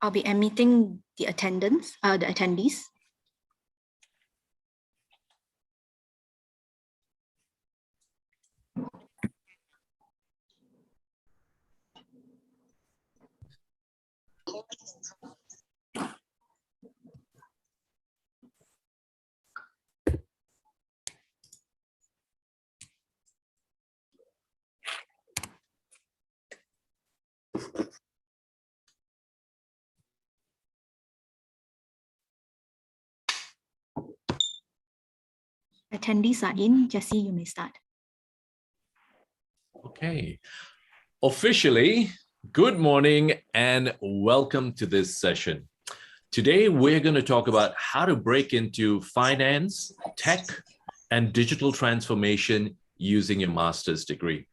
I'll be admitting the attendees. Attendees are in. Jessie, you may start. Okay. Officially, good morning and welcome to this session. Today, we're going to talk about how to break into finance, tech, and digital transformation using your master's degree.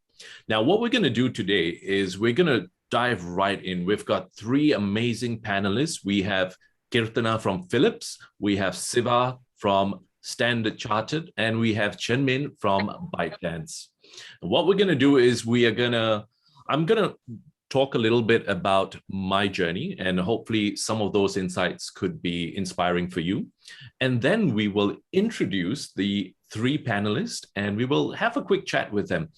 Now, what we're going to do today is we're going to dive right in. We've got three amazing panelists. We have Kirtana from Philips, we have Siva from Standard Chartered, and we have Chenmin from ByteDance. What we're going to do is I'm going to talk a little bit about my journey, and hopefully some of those insights could be inspiring for you. And then we will introduce the three panelists and we will have a quick chat with them.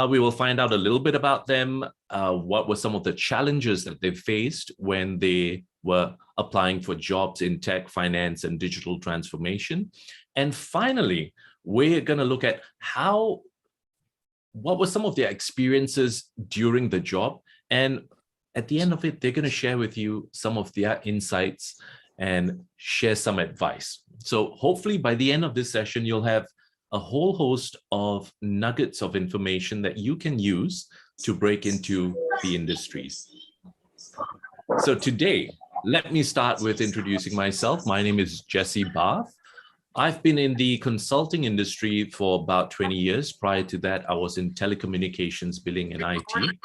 We will find out a little bit about them, what were some of the challenges that they faced when they were applying for jobs in tech, finance, and digital transformation. And finally, we're going to look at what were some of their experiences during the job. And at the end of it, they're going to share with you some of their insights and share some advice. So hopefully by the end of this session, you'll have a whole host of nuggets of information that you can use to break into the industries. So today, let me start with introducing myself. My name is Jesse Barth. I've been in the consulting industry for about 20 years. Prior to that, I was in telecommunications, billing, and IT.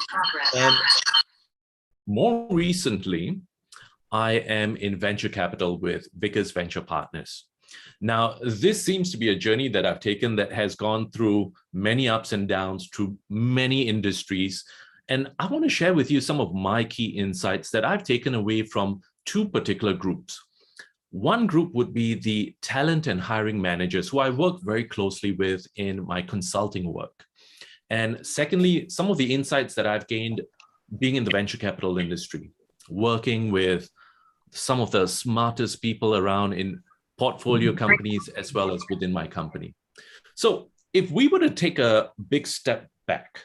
And more recently, I am in venture capital with Vickers Venture Partners. Now, this seems to be a journey that I've taken that has gone through many ups and downs, through many industries. And I want to share with you some of my key insights that I've taken away from two particular groups. One group would be the talent and hiring managers, who I work very closely with in my consulting work. And secondly, some of the insights that I've gained being in the venture capital industry, working with some of the smartest people around in portfolio companies as well as within my company. So if we were to take a big step back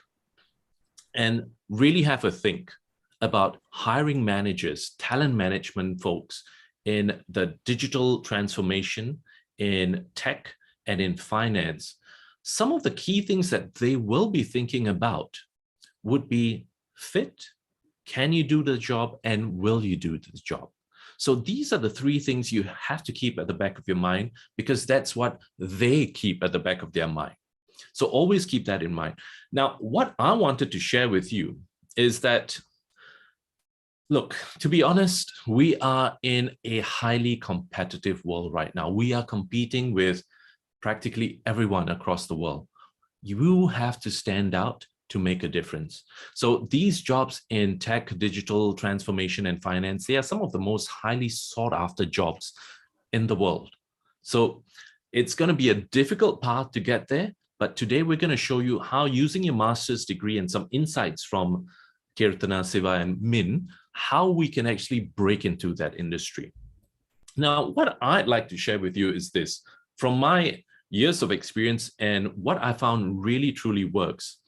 and really have a think about hiring managers, talent management folks in the digital transformation, in tech, and in finance, some of the key things that they will be thinking about would be fit, can you do the job, and will you do the job? So these are the three things you have to keep at the back of your mind, because that's what they keep at the back of their mind. So always keep that in mind. Now, what I wanted to share with you is that, look, to be honest, we are in a highly competitive world right now. We are competing with practically everyone across the world. You have to stand out to make a difference. So these jobs in tech, digital transformation, and finance, they are some of the most highly sought after jobs in the world. So it's going to be a difficult path to get there, but today we're going to show you how, using your master's degree and some insights from Kirtana, Siva, and Min, how we can actually break into that industry. Now, what I'd like to share with you is this. From my years of experience and what I found really truly works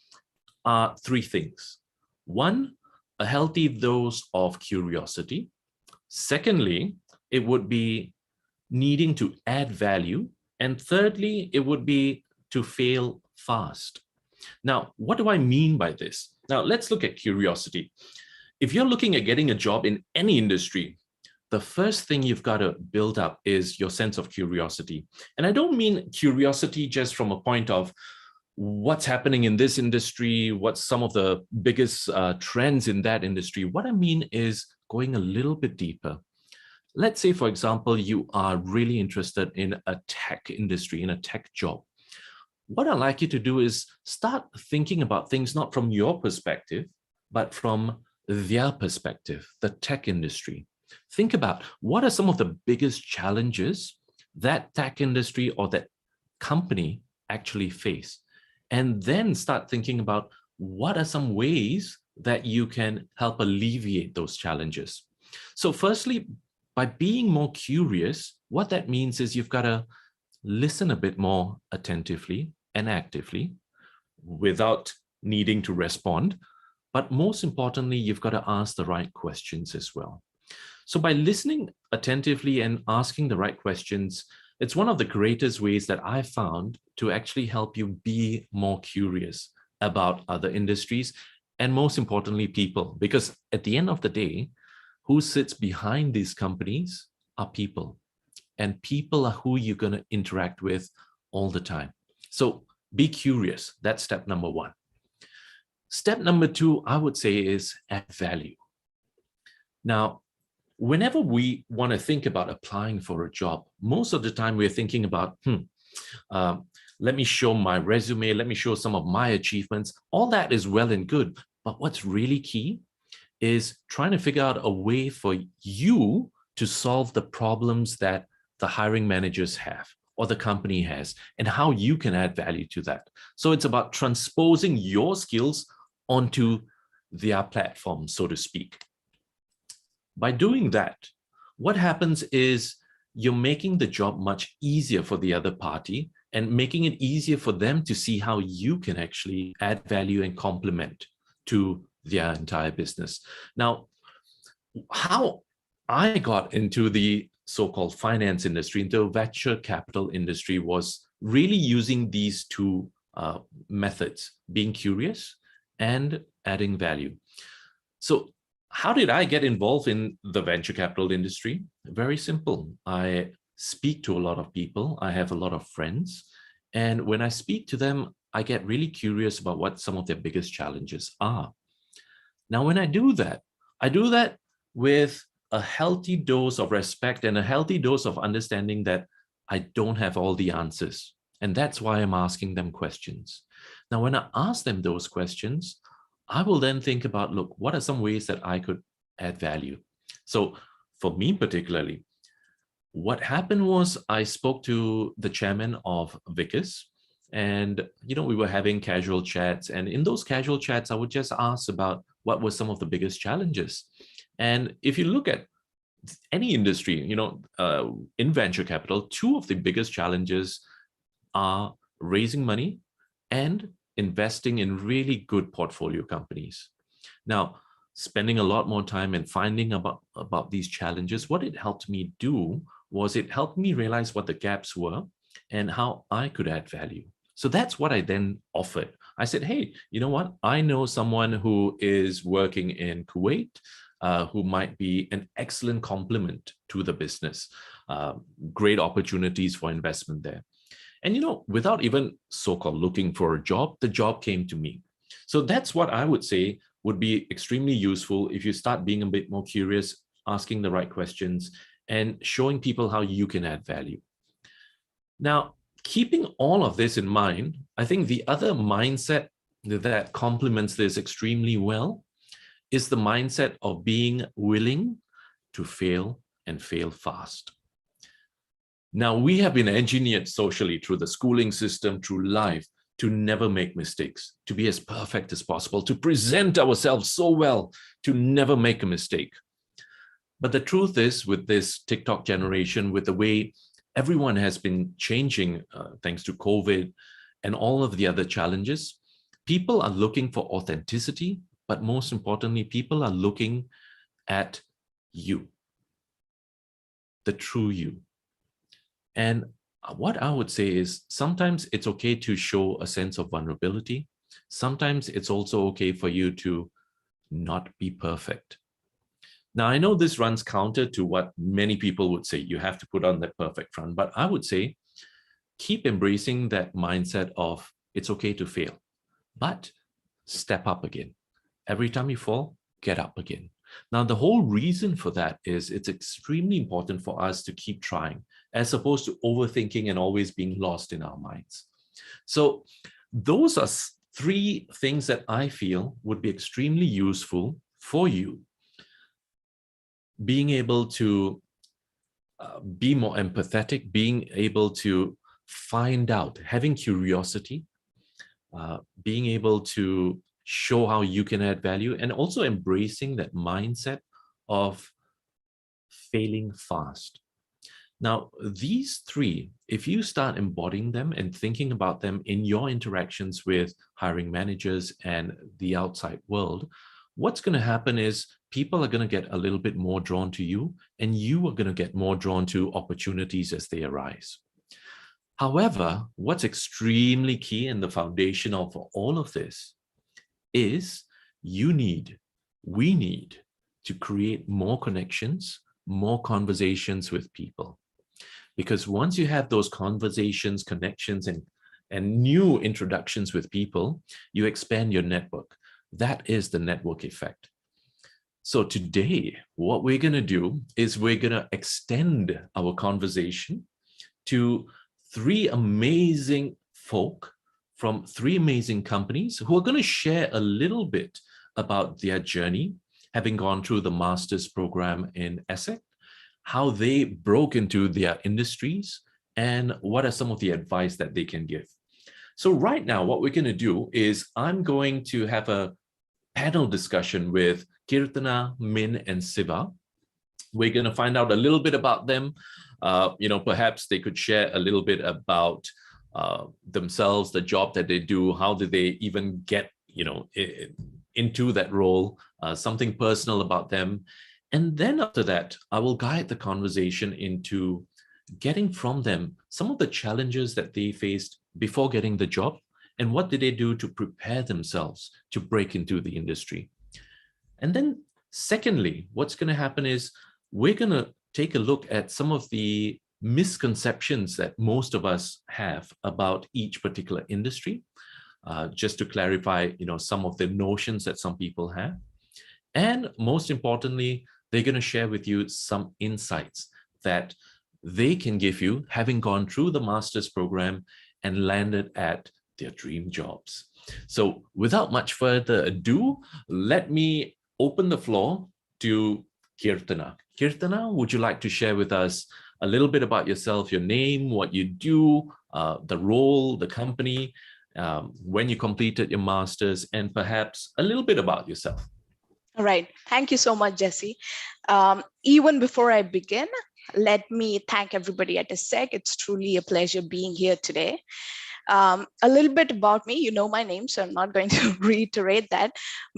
are three things. One, a healthy dose of curiosity. Secondly, it would be needing to add value. And thirdly, it would be to fail fast. Now, what do I mean by this? Now, let's look at curiosity. If you're looking at getting a job in any industry, the first thing you've got to build up is your sense of curiosity. And I don't mean curiosity just from a point of what's happening in this industry, what's some of the biggest trends in that industry. What I mean is going a little bit deeper. Let's say, for example, you are really interested in a tech industry, in a tech job. What I'd like you to do is start thinking about things not from your perspective, but from their perspective, the tech industry. Think about what are some of the biggest challenges that tech industry or that company actually face, and then start thinking about what are some ways that you can help alleviate those challenges. So firstly, by being more curious, what that means is you've got to listen a bit more attentively and actively without needing to respond. But most importantly, you've got to ask the right questions as well. So by listening attentively and asking the right questions, it's one of the greatest ways that I found to actually help you be more curious about other industries and most importantly, people. Because at the end of the day, who sits behind these companies are people. And people are who you're going to interact with all the time. So be curious. That's step number one. Step number two, I would say, is add value. Now, whenever we want to think about applying for a job, most of the time we're thinking about, let me show my resume, let me show some of my achievements. All that is well and good. But what's really key is trying to figure out a way for you to solve the problems that the hiring managers have or the company has, and how you can add value to that. So it's about transposing your skills onto their platform, so to speak. By doing that, what happens is you're making the job much easier for the other party and making it easier for them to see how you can actually add value and complement to their entire business. Now, how I got into the so-called finance industry, into the venture capital industry, was really using these two methods, being curious and adding value. So how did I get involved in the venture capital industry? Very simple. I speak to a lot of people. I have a lot of friends. And when I speak to them, I get really curious about what some of their biggest challenges are. Now, when I do that with a healthy dose of respect and a healthy dose of understanding that I don't have all the answers. And that's why I'm asking them questions. Now, when I ask them those questions, I will then think about, look, what are some ways that I could add value? So for me particularly, what happened was I spoke to the chairman of Vickers, and we were having casual chats. And in those casual chats, I would just ask about what were some of the biggest challenges. And if you look at any industry, in venture capital, two of the biggest challenges are raising money and investing in really good portfolio companies. Now, spending a lot more time and finding about these challenges, what it helped me do was it helped me realize what the gaps were and how I could add value. So that's what I then offered. I said, hey, you know what? I know someone who is working in Kuwait, who might be an excellent complement to the business. Great opportunities for investment there. And, without even so-called looking for a job, the job came to me. So that's what I would say would be extremely useful if you start being a bit more curious, asking the right questions, and showing people how you can add value. Now, keeping all of this in mind, I think the other mindset that complements this extremely well is the mindset of being willing to fail and fail fast. Now, we have been engineered socially through the schooling system, through life, to never make mistakes, to be as perfect as possible, to present ourselves so well, to never make a mistake. But the truth is, with this TikTok generation, with the way everyone has been changing thanks to COVID and all of the other challenges, people are looking for authenticity, but most importantly, people are looking at you, the true you. And what I would say is sometimes it's okay to show a sense of vulnerability. Sometimes it's also okay for you to not be perfect. Now, I know this runs counter to what many people would say. You have to put on that perfect front. But I would say keep embracing that mindset of it's okay to fail, but step up again. Every time you fall, get up again. Now, the whole reason for that is it's extremely important for us to keep trying, as opposed to overthinking and always being lost in our minds. So those are three things that I feel would be extremely useful for you being able to be more empathetic, being able to find out, having curiosity, being able to show how you can add value, and also embracing that mindset of failing fast. Now, these three, if you start embodying them and thinking about them in your interactions with hiring managers and the outside world, what's going to happen is people are going to get a little bit more drawn to you, and you are going to get more drawn to opportunities as they arise. However, what's extremely key and the foundation of all of this is we need to create more connections, more conversations with people. Because once you have those conversations, connections, and new introductions with people, you expand your network. That is the network effect. So today, what we're going to do is we're going to extend our conversation to three amazing folk from three amazing companies who are going to share a little bit about their journey, having gone through the master's program in ESSEC, how they broke into their industries, and what are some of the advice that they can give. So right now, what we're going to do is I'm going to have a panel discussion with Kirtana, Min, and Siva. We're going to find out a little bit about them. Perhaps they could share a little bit about themselves, the job that they do, how did they even get, into that role, something personal about them. And then after that, I will guide the conversation into getting from them some of the challenges that they faced before getting the job, and what did they do to prepare themselves to break into the industry. And then secondly, what's going to happen is we're going to take a look at some of the misconceptions that most of us have about each particular industry, just to clarify, some of the notions that some people have. And most importantly, they're going to share with you some insights that they can give you, having gone through the master's program and landed at their dream jobs. So without much further ado, let me open the floor to Kirtana. Kirtana, would you like to share with us a little bit about yourself, your name, what you do, the role, the company, when you completed your master's, and perhaps a little bit about yourself? All right. Thank you so much, Jesse. Even before I begin, let me thank everybody at ESSEC. It's truly a pleasure being here today. A little bit about me, you know my name, so I'm not going to reiterate that,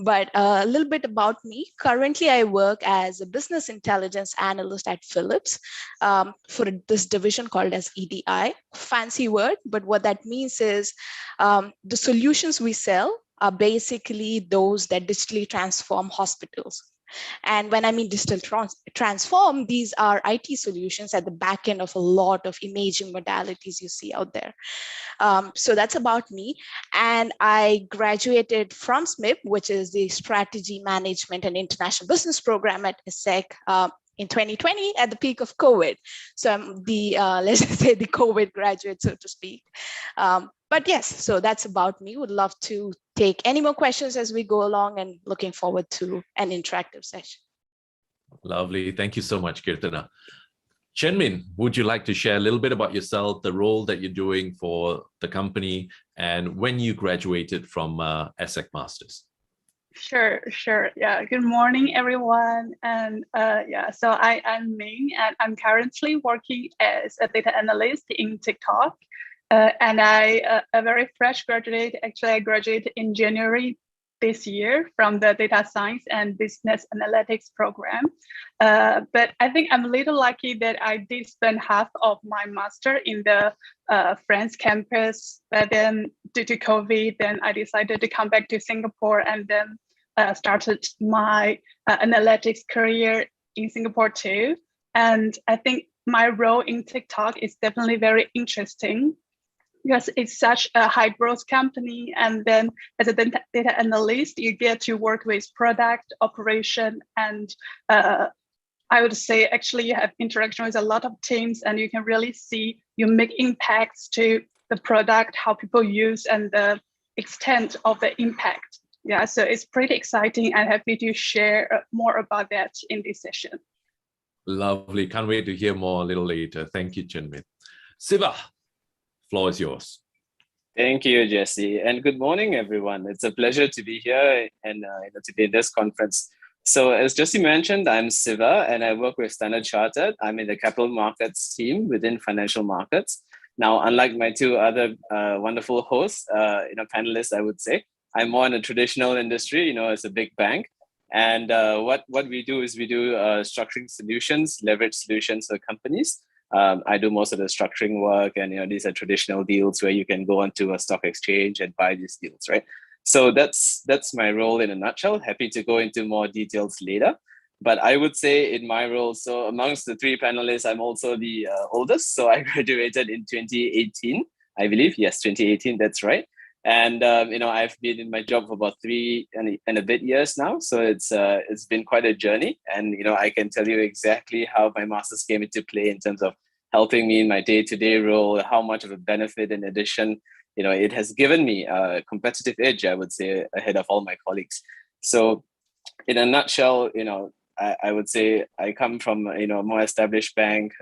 but a little bit about me. Currently, I work as a business intelligence analyst at Philips for this division called as EDI. Fancy word, but what that means is the solutions we sell are basically those that digitally transform hospitals. And when I mean digital transform, these are IT solutions at the back end of a lot of imaging modalities you see out there. So that's about me. And I graduated from SMIP, which is the Strategy Management and International Business Program at ESSEC in 2020 at the peak of COVID. So I'm the, let's just say the COVID graduate, so to speak. But yes, so that's about me. Would love to take any more questions as we go along, and looking forward to an interactive session. Lovely. Thank you so much, Kirtana. Chenmin, would you like to share a little bit about yourself, the role that you're doing for the company, and when you graduated from ESSEC Masters? Sure. Yeah. Good morning, everyone. And so I'm Ming, and I'm currently working as a data analyst in TikTok. And I a very fresh graduate. Actually, I graduated in January this year from the data science and business analytics program. But I think I'm a little lucky that I did spend half of my master in the France campus. But then due to COVID, then I decided to come back to Singapore, and then started my analytics career in Singapore too. And I think my role in TikTok is definitely very interesting, because it's such a high growth company. And then as a data analyst, you get to work with product operation. And I would say actually you have interaction with a lot of teams, and you can really see you make impacts to the product, how people use, and the extent of the impact. Yeah, so it's pretty exciting. I'm happy to share more about that in this session. Lovely. Can't wait to hear more a little later. Thank you, Chinmin. Siva, floor is yours. Thank you, Jesse, and good morning, everyone. It's a pleasure to be here and to be in this conference. So as Jesse mentioned, I'm Siva and I work with Standard Chartered. I'm in the capital markets team within financial markets. Now, unlike my two other wonderful hosts, panelists, I would say, I'm more in a traditional industry, as a big bank. And what we do is we do structuring solutions, leverage solutions for companies. I do most of the structuring work, and these are traditional deals where you can go onto a stock exchange and buy these deals, right? So that's my role in a nutshell. Happy to go into more details later. But I would say in my role, so amongst the three panelists, I'm also the oldest. So I graduated in 2018, I believe. Yes, 2018, that's right. And I've been in my job for about 3 and a bit years now. So it's been quite a journey. And I can tell you exactly how my master's came into play in terms of helping me in my day-to-day role, how much of a benefit in addition, it has given me a competitive edge, I would say, ahead of all my colleagues. So in a nutshell, I would say I come from a more established bank,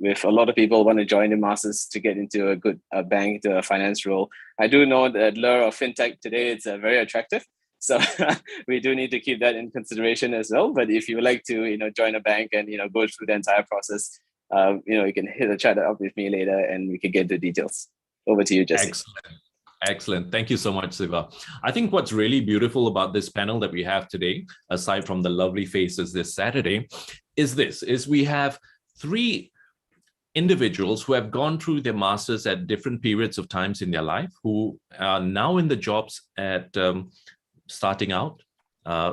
with a lot of people want to join the masters to get into a good bank, to a finance role. I do know the lure of fintech today, it's very attractive. So we do need to keep that in consideration as well. But if you would like to, join a bank and, go through the entire process, you can hit a chat up with me later and we can get the details. Over to you, Jesse. Excellent. Thank you so much, Siva. I think what's really beautiful about this panel that we have today, aside from the lovely faces this Saturday, is we have 3 individuals who have gone through their masters at different periods of times in their life, who are now in the jobs at starting out.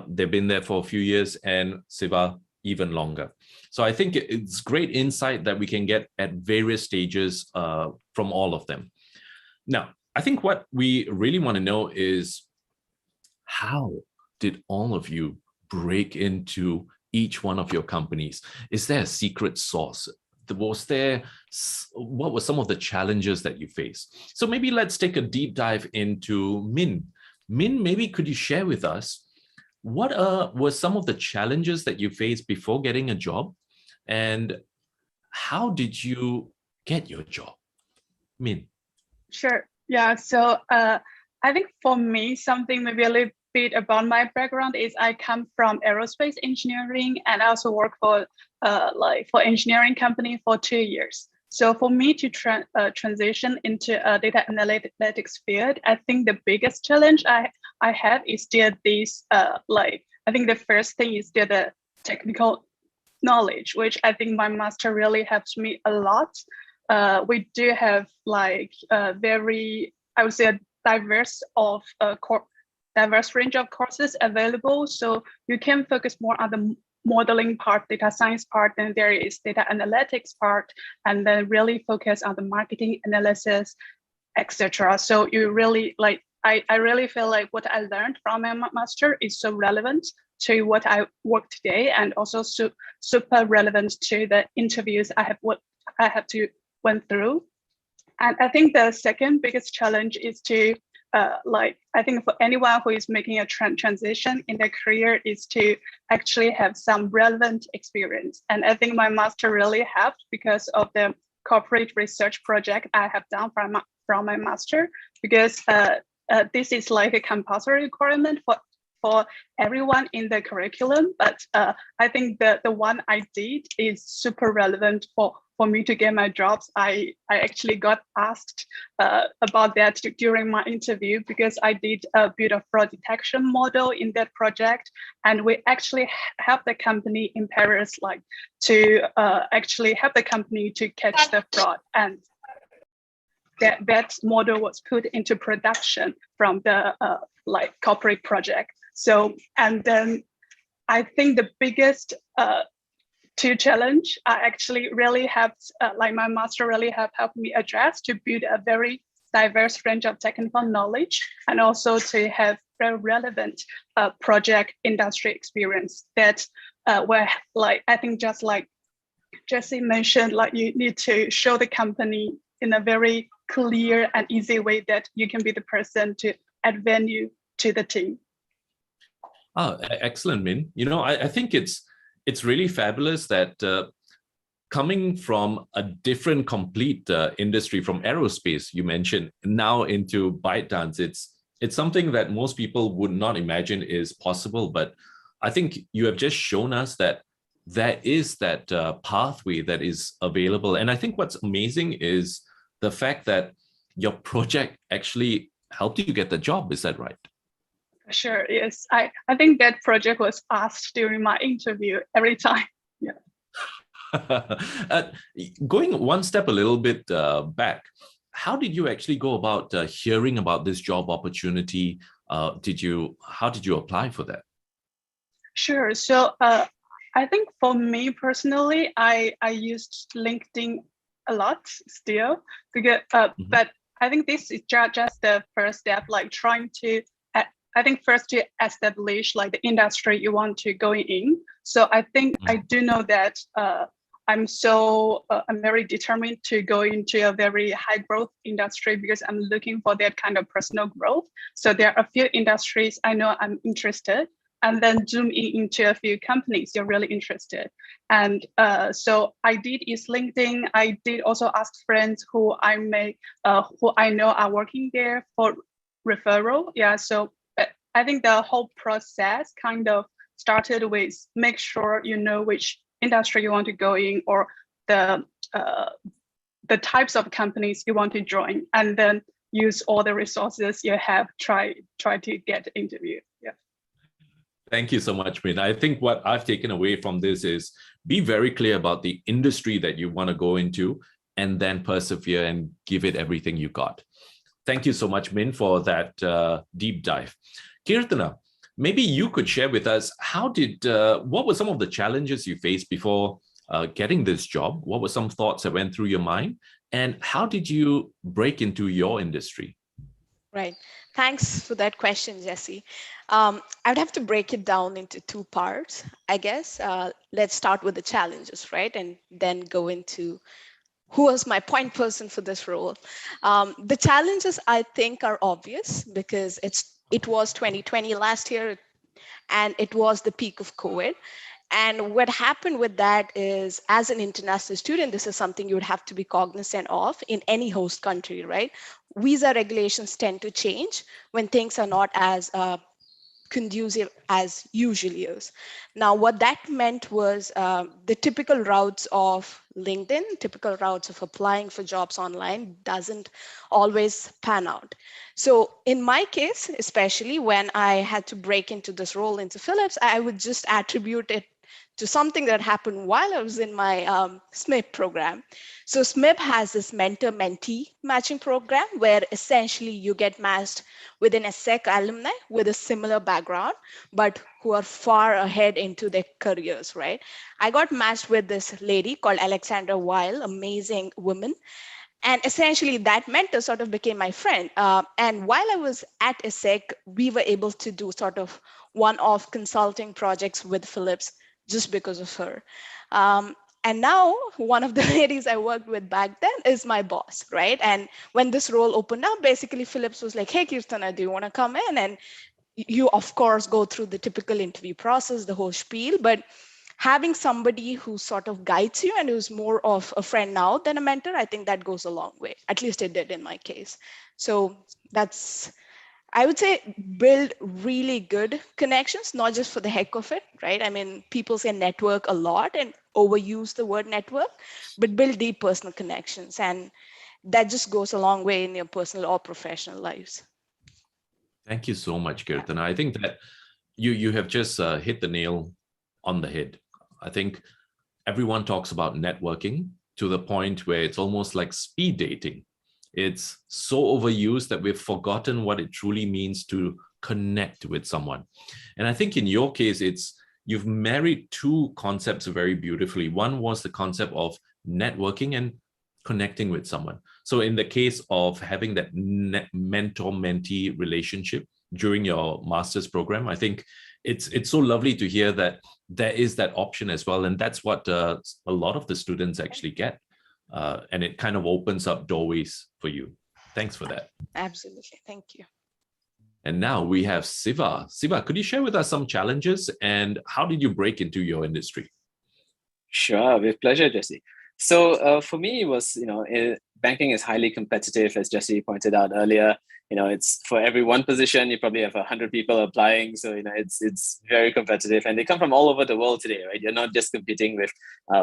They've been there for a few years, and Siva even longer. So I think it's great insight that we can get at various stages from all of them. Now, I think what we really want to know is, how did all of you break into each one of your companies? Is there a secret sauce? What were some of the challenges that you faced? So maybe let's take a deep dive into Min. Min, maybe could you share with us what were some of the challenges that you faced before getting a job, and how did you get your job? Min. Sure. Yeah. So I think for me, something maybe a little bit about my background is I come from aerospace engineering, and I also work for engineering company for 2 years. So for me to transition into a data analytics field, I think the biggest challenge I have is still this, I think the first thing is still the technical knowledge, which I think my master really helps me a lot. We do have very, I would say, a diverse range of courses available. So you can focus more on the modeling part, data science part, then there is data analytics part, and then really focus on the marketing analysis, etc. So you really I really feel like what I learned from my master is so relevant to what I work today, and also super relevant to the interviews I have to went through. And I think the second biggest challenge is to I think for anyone who is making a transition in their career is to actually have some relevant experience. And I think my master really helped because of the corporate research project I have done from my master, because this is like a compulsory requirement for everyone in the curriculum. But I think the one I did is super relevant for me to get my jobs. I actually got asked about that during my interview, because I did build a fraud detection model in that project, and we actually helped the company in Paris to actually help the company to catch the fraud, and that model was put into production from the corporate project. So, and then I think the biggest two challenge actually really helped, my master really have helped me address, to build a very diverse range of technical knowledge, and also to have very relevant project industry experience that where I think just like Jesse mentioned, you need to show the company in a very clear and easy way that you can be the person to add value to the team. Oh, excellent, Min. I think it's it's really fabulous that coming from a different complete industry, from aerospace, you mentioned, now into ByteDance, it's something that most people would not imagine is possible. But I think you have just shown us that there is that pathway that is available. And I think what's amazing is the fact that your project actually helped you get the job. Is that right? Sure, yes. I think that project was asked during my interview every time. Yeah. Going one step a little bit back, how did you actually go about hearing about this job opportunity? How did you apply for that? Sure. So I think for me personally, I used LinkedIn a lot still, because but I think this is just the first step, like trying to, I think first to establish like the industry you want to go in. So I think I do know that I'm very determined to go into a very high growth industry, because I'm looking for that kind of personal growth. So there are a few industries I know I'm interested, and then zoom into a few companies you're really interested. And so I did use LinkedIn. I did also ask friends who I know are working there for referral. Yeah, so I think the whole process kind of started with make sure you know which industry you want to go in, or the types of companies you want to join, and then use all the resources you have, try to get the interview. Yeah. Thank you so much, Min. I think what I've taken away from this is be very clear about the industry that you want to go into, and then persevere and give it everything you got. Thank you so much, Min, for that deep dive. Kirtana, maybe you could share with us what were some of the challenges you faced before getting this job? What were some thoughts that went through your mind? And how did you break into your industry? Right. Thanks for that question, Jesse. I'd have to break it down into two parts, I guess. Let's start with the challenges, right? And then go into who was my point person for this role. The challenges, I think, are obvious, because it was 2020 last year, and it was the peak of COVID. And what happened with that is, as an international student, this is something you would have to be cognizant of in any host country, right? Visa regulations tend to change when things are not as conducive as usually is. Now, what that meant was the typical routes of LinkedIn, typical routes of applying for jobs online doesn't always pan out. So in my case, especially when I had to break into this role into Philips, I would just attribute it to something that happened while I was in my SMIP program. So SMIP has this mentor-mentee matching program where essentially you get matched with an ESSEC alumni with a similar background, but who are far ahead into their careers, right? I got matched with this lady called Alexandra Weil, amazing woman. And essentially that mentor sort of became my friend. And while I was at ESSEC, we were able to do sort of one-off consulting projects with Philips just because of her. And now one of the ladies I worked with back then is my boss, right? And when this role opened up, basically Philips was like, hey, Kirtana, do you want to come in? And you, of course, go through the typical interview process, the whole spiel, but having somebody who sort of guides you and who's more of a friend now than a mentor, I think that goes a long way. At least it did in my case. So that's, I would say, build really good connections, not just for the heck of it, right? I mean, people say network a lot and overuse the word network, but build deep personal connections. And that just goes a long way in your personal or professional lives. Thank you so much, Kirtana. I think that you have just hit the nail on the head. I think everyone talks about networking to the point where it's almost like speed dating. It's so overused that we've forgotten what it truly means to connect with someone. And I think in your case, you've married two concepts very beautifully. One was the concept of networking and connecting with someone. So in the case of having that mentor-mentee relationship during your master's program, I think it's so lovely to hear that there is that option as well. And that's what a lot of the students actually get. And it kind of opens up doorways for you. Thanks for that. Absolutely. Thank you. And now we have Siva. Siva, could you share with us some challenges and how did you break into your industry? Sure, with pleasure, Jesse. So for me, it was, banking is highly competitive, as Jesse pointed out earlier. It's for every one position, you probably have 100 people applying. So, it's very competitive and they come from all over the world today, right? You're not just competing with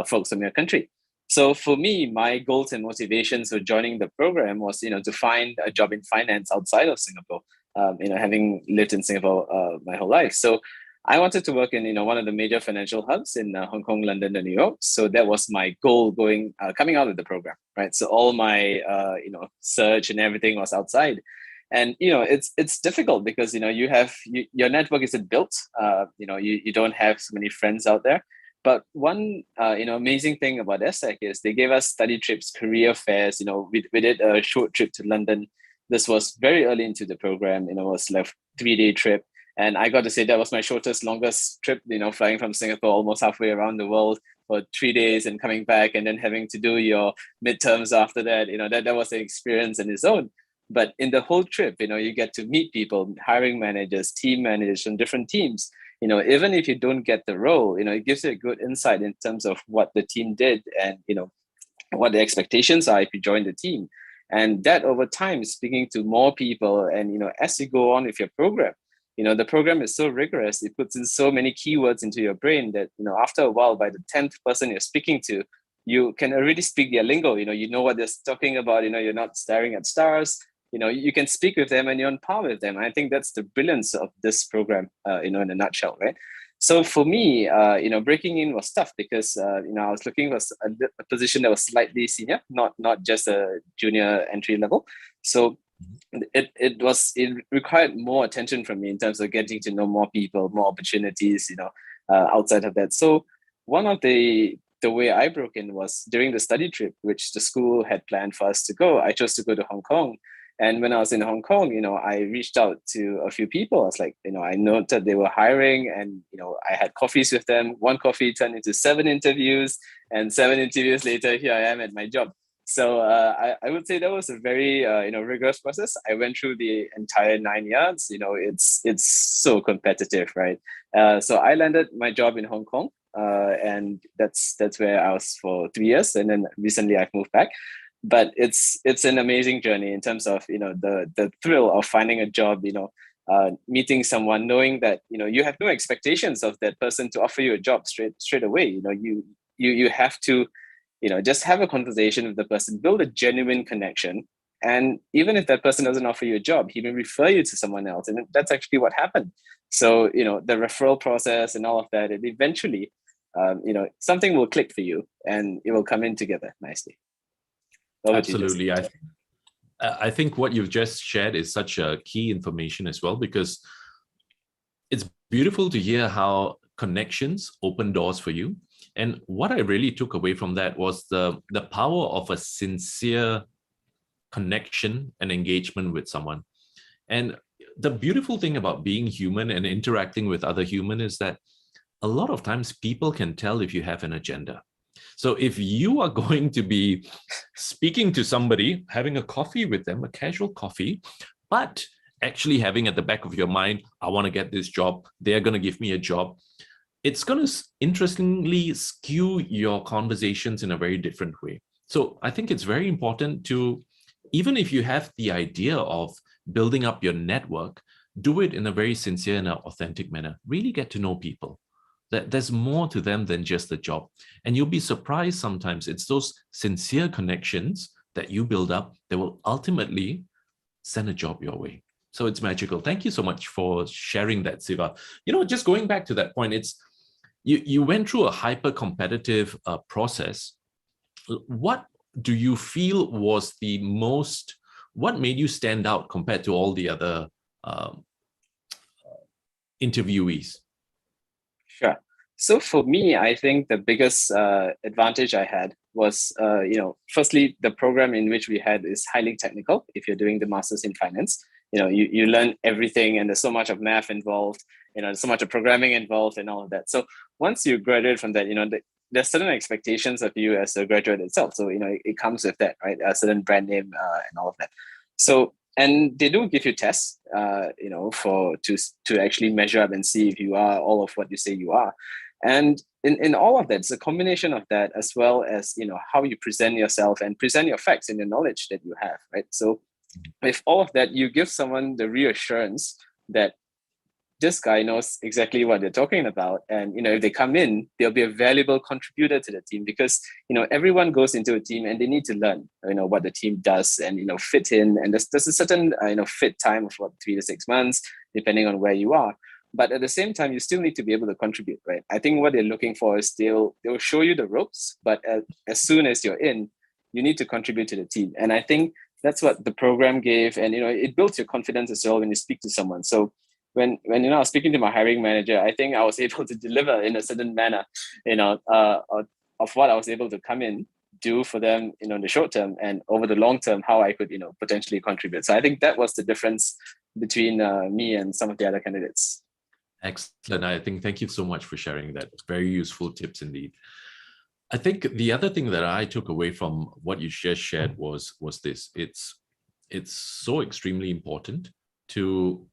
folks from your country. So for me, my goals and motivations for joining the program was, to find a job in finance outside of Singapore, having lived in Singapore my whole life. So I wanted to work in, one of the major financial hubs in Hong Kong, London, and New York. So that was my goal coming out of the program, right? So all my, search and everything was outside. And, it's difficult because, your network isn't built. You don't have so many friends out there. But one, amazing thing about ESSEC is they gave us study trips, career fairs. We did a short trip to London. This was very early into the program. It was like a 3-day trip. And I got to say that was my longest trip, flying from Singapore almost halfway around the world for 3 days and coming back and then having to do your midterms after that. That was an experience in its own. But in the whole trip, you get to meet people, hiring managers, team managers from different teams. Even if you don't get the role, it gives you a good insight in terms of what the team did and, what the expectations are if you join the team. And that over time, speaking to more people and, as you go on with your program, the program is so rigorous. It puts in so many keywords into your brain that, after a while, by the 10th person you're speaking to, you can already speak their lingo. You know what they're talking about. You're not staring at stars. You can speak with them and you're on par with them. I think that's the brilliance of this program, in a nutshell, right? So for me, breaking in was tough because, I was looking for a position that was slightly senior, not just a junior entry level. So it required more attention from me in terms of getting to know more people, more opportunities, outside of that. So one of the way I broke in was during the study trip, which the school had planned for us to go. I chose to go to Hong Kong. And when I was in Hong Kong, I reached out to a few people. I was like, I noted they were hiring and, I had coffees with them. One coffee turned into 7 interviews and 7 interviews later, here I am at my job. So I would say that was a very, rigorous process. I went through the entire 9 years. It's so competitive, right? So I landed my job in Hong Kong and that's where I was for 3 years. And then recently I've moved back. But it's an amazing journey in terms of the thrill of finding a job, meeting someone, knowing that you have no expectations of that person to offer you a job straight away. You have to just have a conversation with the person, build a genuine connection, and even if that person doesn't offer you a job, he may refer you to someone else, and that's actually what happened. So the referral process and all of that, it eventually something will click for you and it will come in together nicely. Absolutely. I think what you've just shared is such a key information as well, because it's beautiful to hear how connections open doors for you. And what I really took away from that was the power of a sincere connection and engagement with someone. And the beautiful thing about being human and interacting with other humans is that a lot of times people can tell if you have an agenda. So if you are going to be speaking to somebody, having a coffee with them, a casual coffee, but actually having at the back of your mind, I want to get this job, they're going to give me a job, it's going to interestingly skew your conversations in a very different way. So I think it's very important to, even if you have the idea of building up your network, do it in a very sincere and authentic manner. Really get to know people. That there's more to them than just the job. And you'll be surprised sometimes it's those sincere connections that you build up that will ultimately send a job your way. So it's magical. Thank you so much for sharing that, Siva. Just going back to that point, it's you went through a hyper-competitive process. What do you feel was what made you stand out compared to all the other interviewees? Sure. So for me, I think the biggest advantage I had was, firstly, the program in which we had is highly technical. If you're doing the master's in finance, you learn everything, and there's so much of math involved, there's so much of programming involved and all of that. So once you graduate from that, there's certain expectations of you as a graduate itself. So, it comes with that, right? A certain brand name and all of that. So And they do give you tests, to actually measure up and see if you are all of what you say you are. And in all of that, it's a combination of that, as well as, how you present yourself and present your facts and the knowledge that you have, right? So with all of that, you give someone the reassurance that this guy knows exactly what they're talking about. And, if they come in, they'll be a valuable contributor to the team, because, everyone goes into a team and they need to learn, what the team does and, fit in. And there's a certain, fit time of 3 to 6 months, depending on where you are. But at the same time, you still need to be able to contribute, right? I think what they're looking for is they'll show you the ropes, but as soon as you're in, you need to contribute to the team. And I think that's what the program gave. And, it builds your confidence as well when you speak to someone. So when I was speaking to my hiring manager, I think I was able to deliver in a certain manner, of what I was able to come in, do for them, in the short term, and over the long term, how I could, potentially contribute. So I think that was the difference between me and some of the other candidates. Excellent. I think thank you so much for sharing that. Very useful tips indeed. I think the other thing that I took away from what you just shared was this. It's so extremely important to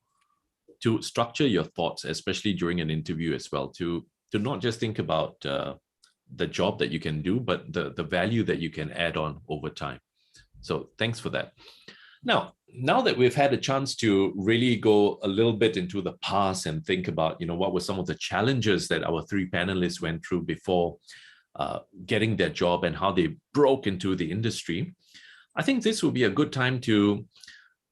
structure your thoughts, especially during an interview as well, to not just think about the job that you can do, but the value that you can add on over time. So thanks for that. Now that we've had a chance to really go a little bit into the past and think about, what were some of the challenges that our 3 panelists went through before getting their job and how they broke into the industry, I think this will be a good time to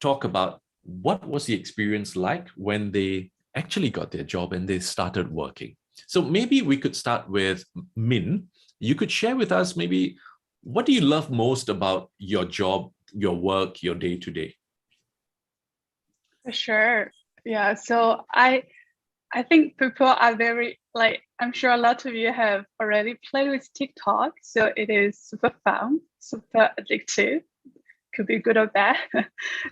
talk about what was the experience like when they actually got their job and they started working. So maybe we could start with Min. You could share with us maybe, what do you love most about your job, your work, your day-to-day? Sure. Yeah. So I think people are very, I'm sure a lot of you have already played with TikTok. So it is super fun, super addictive. Could be good or bad.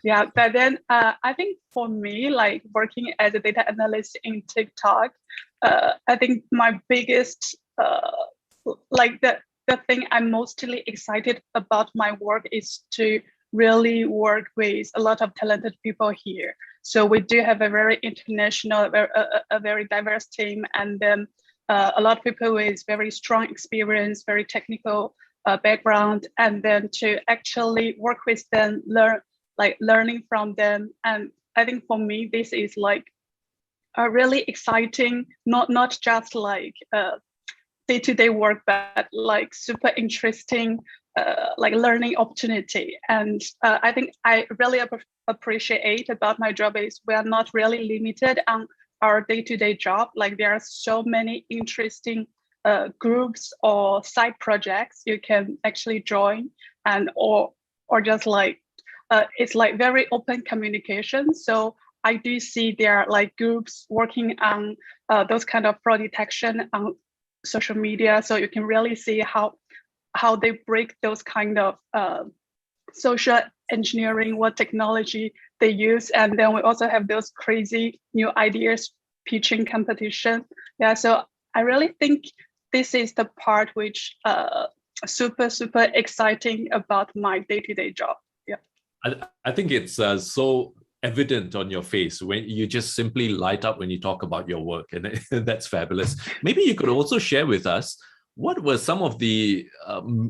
Yeah. But then I think for me, working as a data analyst in TikTok, I think my biggest, the thing I'm mostly excited about my work is to really work with a lot of talented people here. So we do have a very international, a very diverse team, and then a lot of people with very strong experience, very technical background, and then to actually work with them, learning from them. And I think for me, this is a really exciting, not just day-to-day work, but super interesting learning opportunity. And I think I really appreciate about my job is we are not really limited on our day-to-day job. There are so many interesting groups or side projects you can actually join, and or just it's very open communication. So I do see there are groups working on those kind of fraud detection on social media. So you can really see how they break those kind of social engineering, what technology they use. And then we also have those crazy new ideas pitching competition. Yeah, so I really think this is the part which super, super exciting about my day-to-day job. Yeah, I think it's so evident on your face when you just simply light up when you talk about your work, and that's fabulous. Maybe you could also share with us, what were some of the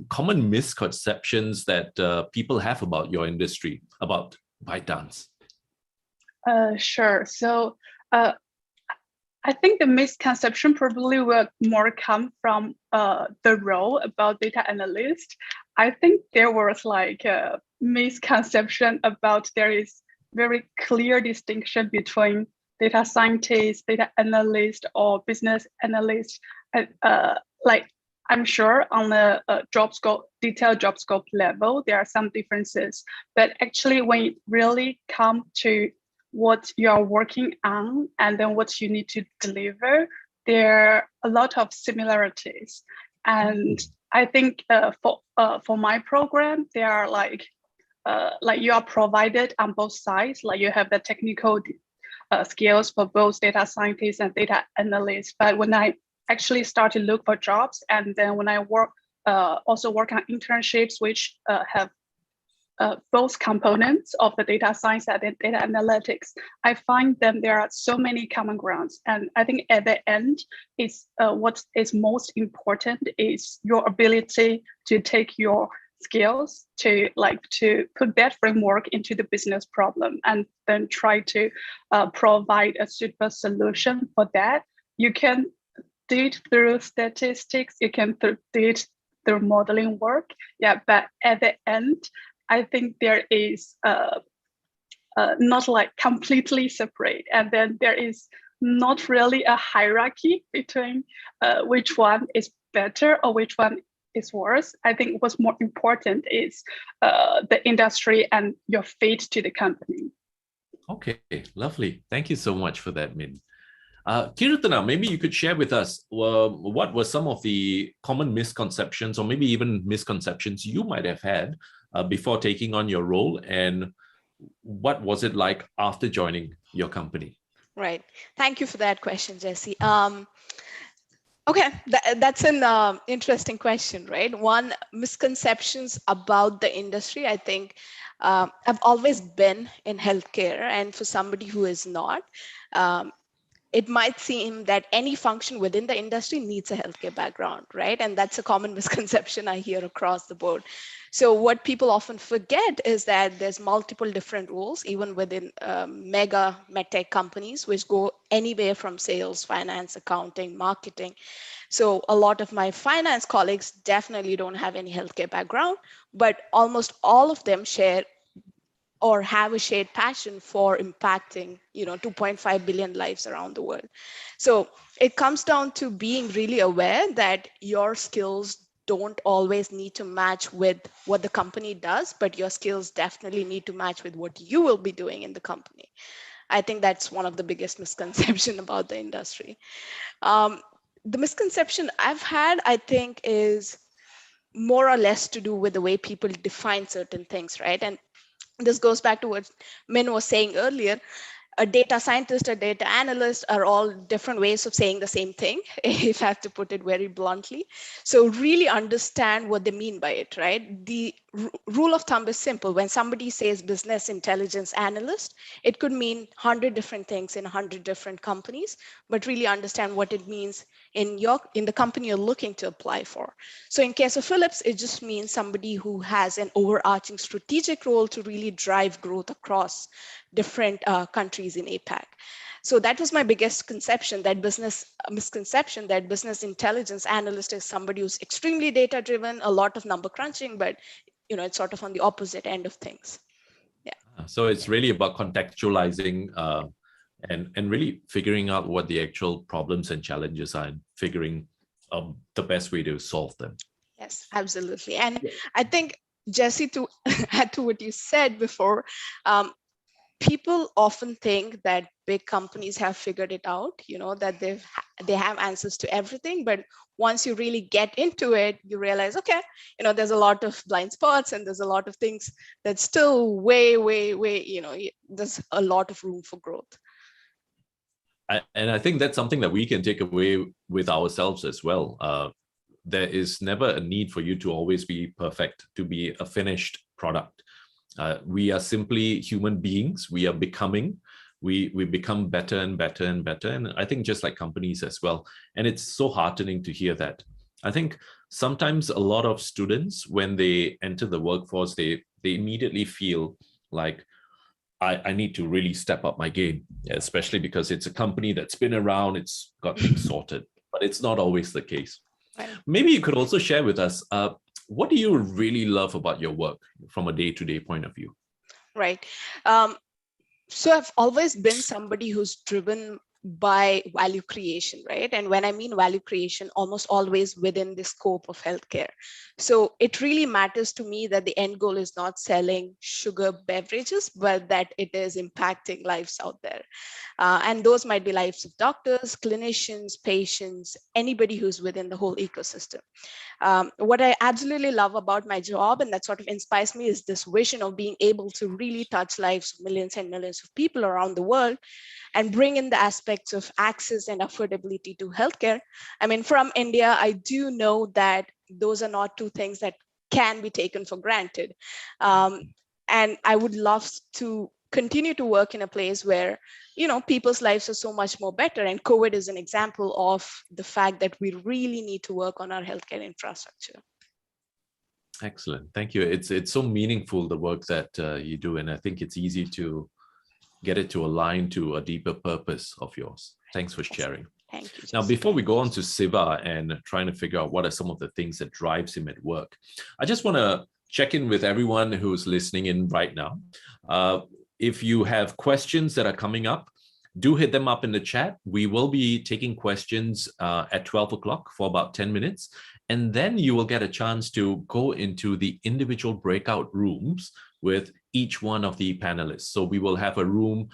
common misconceptions that people have about your industry, about ByteDance? Sure. So I think the misconception probably will more come from the role about data analyst. I think there was a misconception about there is very clear distinction between data scientist, data analyst, or business analyst. I'm sure on the job scope, detailed job scope level, there are some differences. But actually, when it really comes to what you're working on and then what you need to deliver, there are a lot of similarities. And I think for my program, there are you are provided on both sides. You have the technical skills for both data scientists and data analysts. But when I actually start to look for jobs, and then when I also work on internships, which have both components of the data science and the data analytics, I find them there are so many common grounds. And I think at the end, is what is most important is your ability to take your skills to put that framework into the business problem and then try to provide a suitable solution for that. You can do it through statistics, you can do it through modeling work. Yeah, but at the end, I think there is not like completely separate. And then there is not really a hierarchy between which one is better or which one is worse. I think what's more important is the industry and your fit to the company. Okay, lovely. Thank you so much for that, Min. Kirtana, maybe you could share with us what were some of the common misconceptions or maybe even misconceptions you might have had before taking on your role, and what was it like after joining your company? Right. Thank you for that question, Jesse. Okay, that's an interesting question, right? One, misconceptions about the industry. I think I've always been in healthcare, and for somebody who is not, it might seem that any function within the industry needs a healthcare background, right? And that's a common misconception I hear across the board. So what people often forget is that there's multiple different roles, even within mega medtech companies, which go anywhere from sales, finance, accounting, marketing. So a lot of my finance colleagues definitely don't have any healthcare background, but almost all of them share or have a shared passion for impacting, 2.5 billion lives around the world. So it comes down to being really aware that your skills don't always need to match with what the company does, but your skills definitely need to match with what you will be doing in the company. I think that's one of the biggest misconceptions about the industry. The misconception I've had, I think, is more or less to do with the way people define certain things, right? And this goes back to what Min was saying earlier. A data scientist, a data analyst are all different ways of saying the same thing, if I have to put it very bluntly. So really understand what they mean by it, right? The rule of thumb is simple. When somebody says business intelligence analyst, it could mean 100 different things in 100 different companies, but really understand what it means in the company you're looking to apply for. So in case of Philips, it just means somebody who has an overarching strategic role to really drive growth across different countries in APAC. So that was my biggest misconception that business intelligence analyst is somebody who's extremely data driven, a lot of number crunching, but it's sort of on the opposite end of things. Yeah. So it's really about contextualizing and really figuring out what the actual problems and challenges are and figuring the best way to solve them. Yes, absolutely. And I think, Jesse, to add to what you said before, people often think that big companies have figured it out, that they have answers to everything. But once you really get into it, you realize, okay, there's a lot of blind spots and there's a lot of things that's still way, there's a lot of room for growth. And I think that's something that we can take away with ourselves as well. There is never a need for you to always be perfect, to be a finished product. We are simply human beings. We are becoming. We become better and better and better. And I think just like companies as well. And it's so heartening to hear that. I think sometimes a lot of students, when they enter the workforce, they immediately feel like, I need to really step up my game, especially because it's a company that's been around, it's got things sorted, but it's not always the case. Right. Maybe you could also share with us, what do you really love about your work from a day-to-day point of view? Right. So I've always been somebody who's driven by value creation, right? And when I mean value creation, almost always within the scope of healthcare. So it really matters to me that the end goal is not selling sugar beverages, but that it is impacting lives out there. And those might be lives of doctors, clinicians, patients, anybody who's within the whole ecosystem. What I absolutely love about my job, and that sort of inspires me, is this vision of being able to really touch lives of millions and millions of people around the world and bring in the aspects of access and affordability to healthcare. I mean, from India, I do know that those are not two things that can be taken for granted. And I would love to continue to work in a place where, people's lives are so much more better. And COVID is an example of the fact that we really need to work on our healthcare infrastructure. Excellent. Thank you. It's so meaningful, the work that you do. And I think it's easy to get it to align to a deeper purpose of yours. Thanks for sharing. Thank you. Now, before we go on to Siva and trying to figure out what are some of the things that drives him at work, I just want to check in with everyone who's listening in right now. If you have questions that are coming up, do hit them up in the chat. We will be taking questions at 12 o'clock for about 10 minutes. And then you will get a chance to go into the individual breakout rooms with each one of the panelists. So we will have a room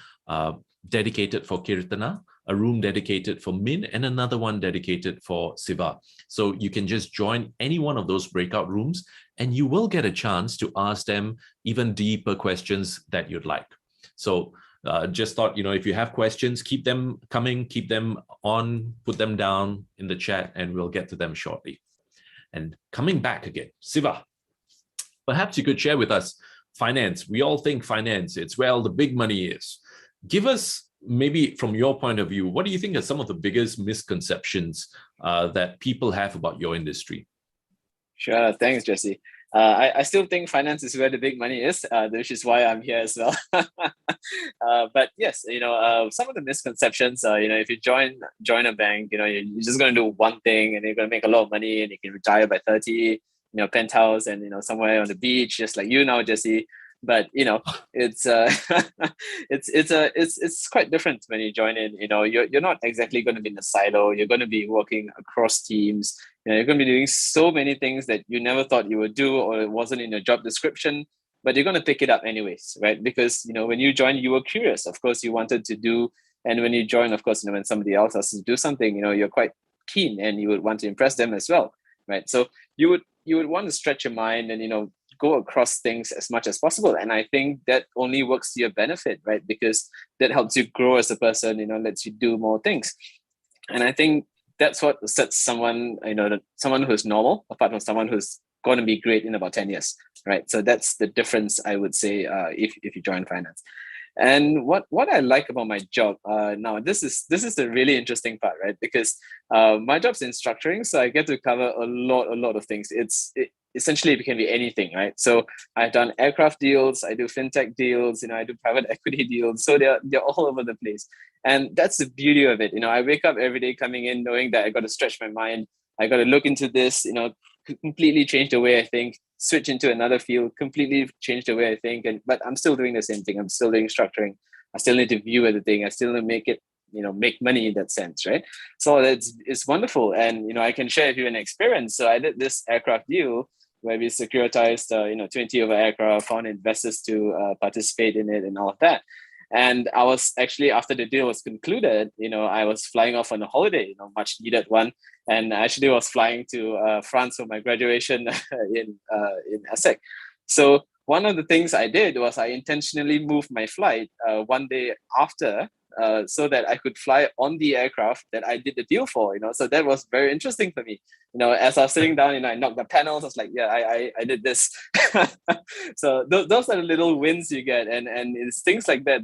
dedicated for Kirtana, a room dedicated for Min, and another one dedicated for Siva. So you can just join any one of those breakout rooms and you will get a chance to ask them even deeper questions that you'd like. So just thought, if you have questions, keep them coming, keep them on, put them down in the chat, and we'll get to them shortly. And coming back again, Siva, perhaps you could share with us finance. We all think finance, it's where all the big money is. Give us, maybe from your point of view, what do you think are some of the biggest misconceptions that people have about your industry? Sure, thanks, Jesse. I still think finance is where the big money is, which is why I'm here as well. But yes, some of the misconceptions, if you join a bank, you're just going to do one thing and you're going to make a lot of money and you can retire by 30, penthouse and, somewhere on the beach, just like you now, Jesse. But it's it's quite different when you join in. You're not exactly going to be in a silo. You're going to be working across teams. You're going to be doing so many things that you never thought you would do, or it wasn't in your job description. But you're going to pick it up anyways, right? Because when you joined, you were curious. Of course, you wanted to do, and when you join, of course, when somebody else has to do something, you're quite keen and you would want to impress them as well, right? So you would want to stretch your mind and go across things as much as possible. And I think that only works to your benefit, right? Because that helps you grow as a person, lets you do more things. And I think that's what sets someone, someone who's normal, apart from someone who's going to be great in about 10 years, right? So that's the difference, I would say, if you join finance. And what I like about my job, now this is the really interesting part, right? Because my job's in structuring, so I get to cover a lot of things. Essentially it can be anything, right? So I've done aircraft deals, I do fintech deals, I do private equity deals. So they're all over the place. And that's the beauty of it. I wake up every day coming in knowing that I got to stretch my mind. I got to look into this, completely change the way I think, switch into another field, completely change the way I think. But I'm still doing the same thing. I'm still doing structuring. I still need to view everything. I still need to make it, make money in that sense, right? So it's wonderful. And, I can share with you an experience. So I did this aircraft deal where we securitized, 20 of our aircraft, found investors to participate in it and all of that. And I was actually, after the deal was concluded, I was flying off on a holiday, much needed one. And I actually was flying to France for my graduation in ESSEC. So one of the things I did was I intentionally moved my flight one day after so that I could fly on the aircraft that I did the deal for, So that was very interesting for me. As I was sitting down, I knocked the panels. I was like, yeah, I did this. So those are the little wins you get. And it's things like that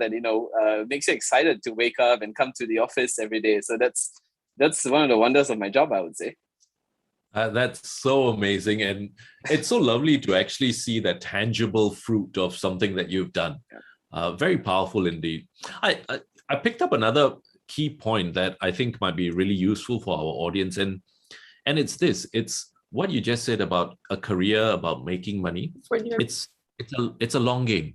makes you excited to wake up and come to the office every day. So that's one of the wonders of my job, I would say. That's so amazing. And it's so lovely to actually see that tangible fruit of something that you've done. Very powerful indeed. I picked up another key point that I think might be really useful for our audience. And it's this, it's what you just said about a career, about making money. It's a long game.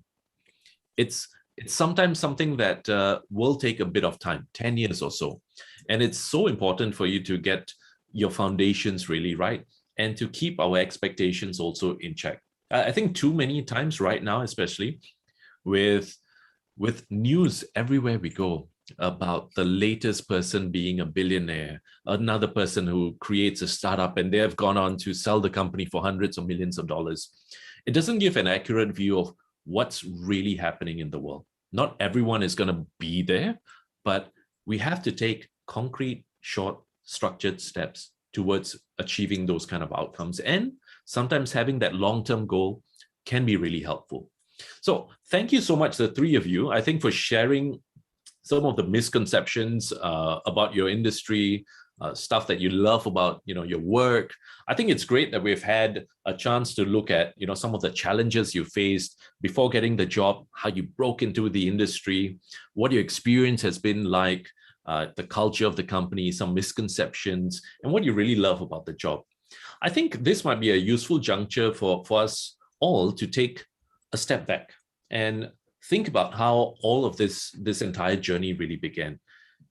It's sometimes something that will take a bit of time, 10 years or so. And it's so important for you to get your foundations really right and to keep our expectations also in check. I think too many times right now, especially with news everywhere we go about the latest person being a billionaire, another person who creates a startup and they have gone on to sell the company for hundreds of millions of dollars. It doesn't give an accurate view of what's really happening in the world. Not everyone is going to be there, but we have to take concrete, short, structured steps towards achieving those kind of outcomes. And sometimes having that long-term goal can be really helpful. So thank you so much, the three of you, I think, for sharing some of the misconceptions about your industry, stuff that you love about, your work. I think it's great that we've had a chance to look at, some of the challenges you faced before getting the job, how you broke into the industry, what your experience has been like, the culture of the company, some misconceptions, and what you really love about the job. I think this might be a useful juncture for us all to take a step back and think about how all of this entire journey really began.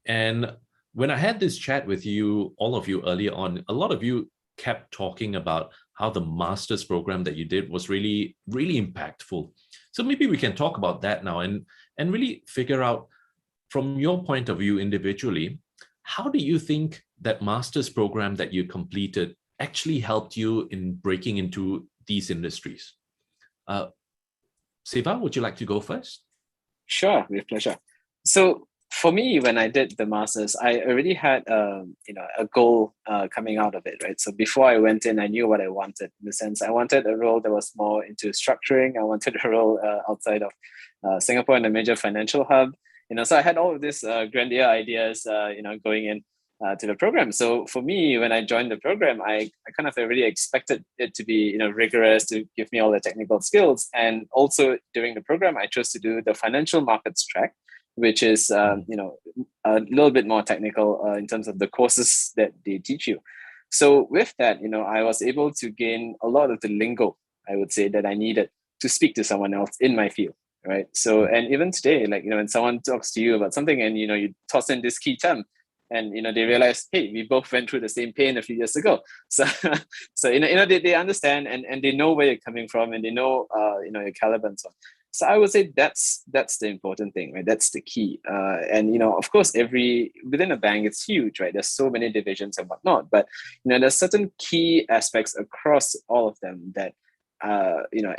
And when I had this chat with you, all of you earlier on, a lot of you kept talking about how the master's program that you did was really, really impactful. So maybe we can talk about that now and really figure out, from your point of view individually, how do you think that master's program that you completed actually helped you in breaking into these industries? Siva, would you like to go first? Sure, with pleasure. So for me, when I did the master's, I already had a goal coming out of it, right? So before I went in, I knew what I wanted. In the sense, I wanted a role that was more into structuring. I wanted a role outside of Singapore in a major financial hub. So I had all of these grandeur ideas, going in to the program. So for me, when I joined the program, I kind of already expected it to be, rigorous, to give me all the technical skills. And also during the program, I chose to do the financial markets track, which is, a little bit more technical in terms of the courses that they teach you. So with that, I was able to gain a lot of the lingo, I would say, that I needed to speak to someone else in my field. Right. So, and even today, when someone talks to you about something and, you toss in this key term and, they realize, hey, we both went through the same pain a few years ago. So, they understand and they know where you're coming from and they know, your caliber and so on. So I would say that's the important thing, right? That's the key. And, of course, within a bank, it's huge, right? There's so many divisions and whatnot, but, there's certain key aspects across all of them that,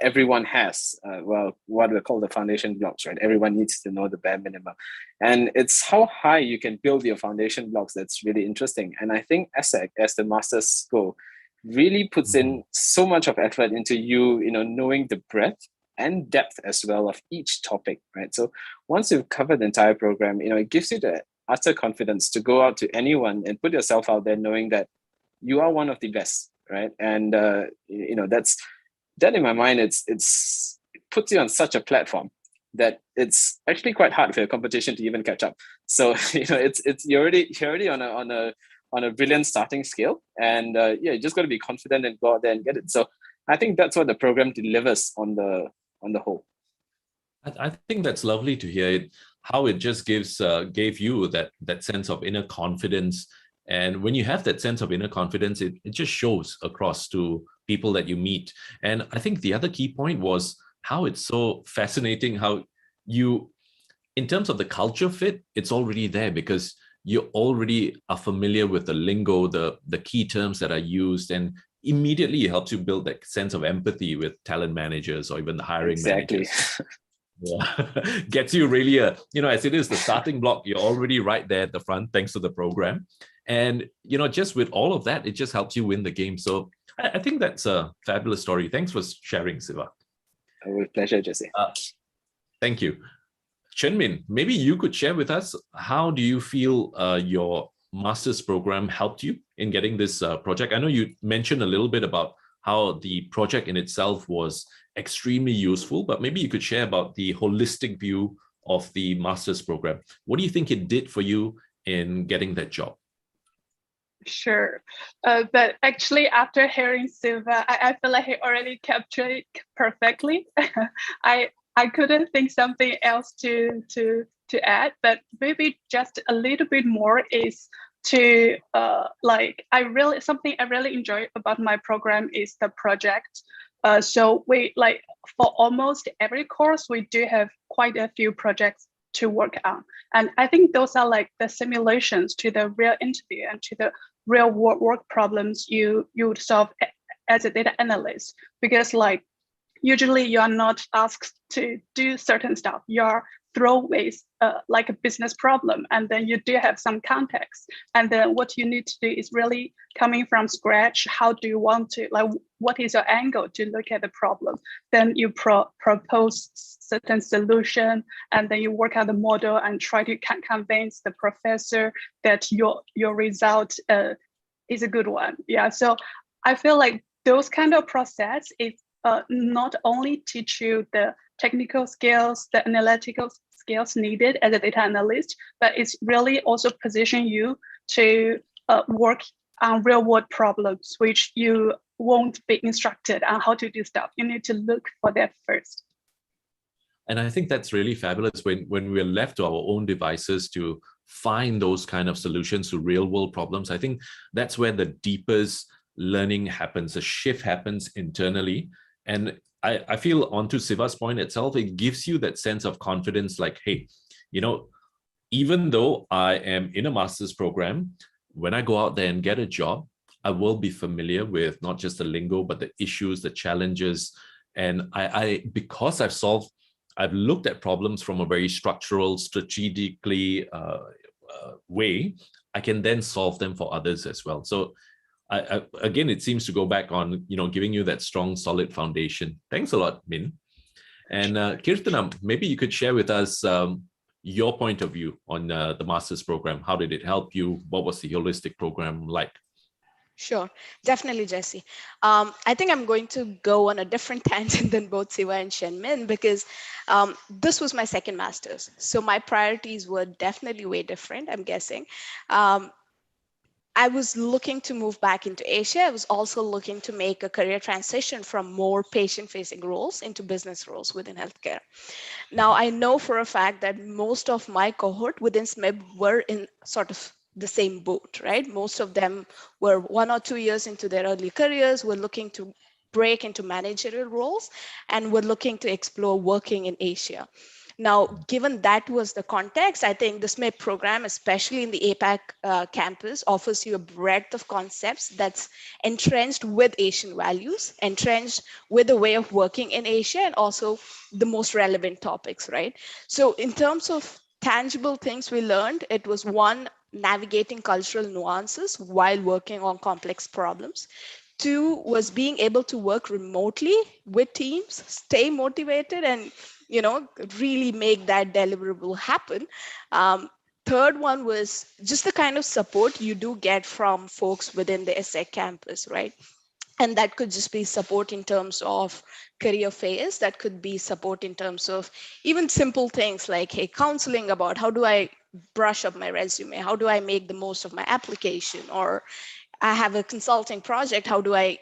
everyone has, what we call the foundation blocks, right? Everyone needs to know the bare minimum. And it's how high you can build your foundation blocks that's really interesting. And I think ESSEC, as the master's school, really puts in so much of effort into you, knowing the breadth and depth as well of each topic, right? So once you've covered the entire program, it gives you the utter confidence to go out to anyone and put yourself out there knowing that you are one of the best, right? And, that in my mind, it puts you on such a platform that it's actually quite hard for your competition to even catch up. So you're already on a brilliant starting scale, and you just got to be confident and go out there and get it. So I think that's what the program delivers on the whole. I think that's lovely to hear how it just gave you that sense of inner confidence. And when you have that sense of inner confidence, it just shows across to people that you meet. And I think the other key point was how it's so fascinating how you, in terms of the culture fit, it's already there because you already are familiar with the lingo, the key terms that are used, and immediately it helps you build that sense of empathy with talent managers or even the hiring managers. Yeah. Gets you really as it is the starting block, you're already right there at the front thanks to the program. And, just with all of that, it just helps you win the game. So I think that's a fabulous story. Thanks for sharing, Siva. With pleasure, Jesse. Thank you. Chenmin, maybe you could share with us, how do you feel your master's program helped you in getting this project? I know you mentioned a little bit about how the project in itself was extremely useful, but maybe you could share about the holistic view of the master's program. What do you think it did for you in getting that job? Sure. But actually, after hearing Siva, I feel like he already captured it perfectly. I couldn't think something else to add, but maybe just a little bit more is to something I really enjoy about my program is the project. So we for almost every course, we do have quite a few projects to work on. And I think those are like the simulations to the real interview and to the real work problems you would solve as a data analyst. Because usually you are not asked to do certain stuff. You're throwaways like a business problem, and then you do have some context, and then what you need to do is really coming from scratch. How do you want to, like, what is your angle to look at the problem? Then you propose certain solution, and then you work out the model and try to convince the professor that your result is a good one. Yeah, so I feel like those kind of process is not only teach you the technical skills, the analytical skills needed as a data analyst, but it's really also position you to work on real world problems, which you won't be instructed on how to do stuff. You need to look for that first. And I think that's really fabulous when we're left to our own devices to find those kind of solutions to real world problems. I think that's where the deepest learning happens, a shift happens internally. And I feel, onto Siva's point itself, it gives you that sense of confidence, like, hey, you know, even though I am in a master's program, when I go out there and get a job, I will be familiar with not just the lingo, but the issues, the challenges. And because I've looked at problems from a very structural, strategically way, I can then solve them for others as well. So again, it seems to go back on, you know, giving you that strong, solid foundation. Thanks a lot, Min. And Kirtana, maybe you could share with us your point of view on the master's program. How did it help you? What was the holistic program like? Sure, definitely, Jesse. I think I'm going to go on a different tangent than both Siva and Shenmin, because this was my second master's. So my priorities were definitely way different, I'm guessing. I was looking to move back into Asia. I was also looking to make a career transition from more patient-facing roles into business roles within healthcare. Now, I know for a fact that most of my cohort within SMIB were in sort of the same boat, right? Most of them were 1 or 2 years into their early careers, were looking to break into managerial roles, and were looking to explore working in Asia. Now, given that was the context, I think the SMIP program, especially in the APAC campus, offers you a breadth of concepts that's entrenched with Asian values, entrenched with a way of working in Asia, and also the most relevant topics, right? So in terms of tangible things we learned, it was one, navigating cultural nuances while working on complex problems. 2 was being able to work remotely with teams, stay motivated, and really make that deliverable happen. 3rd one was just the kind of support you do get from folks within the ESSEC campus, right? And that could just be support in terms of career phase. That could be support in terms of even simple things like, hey, counseling about how do I brush up my resume? How do I make the most of my application? Or I have a consulting project. How do I,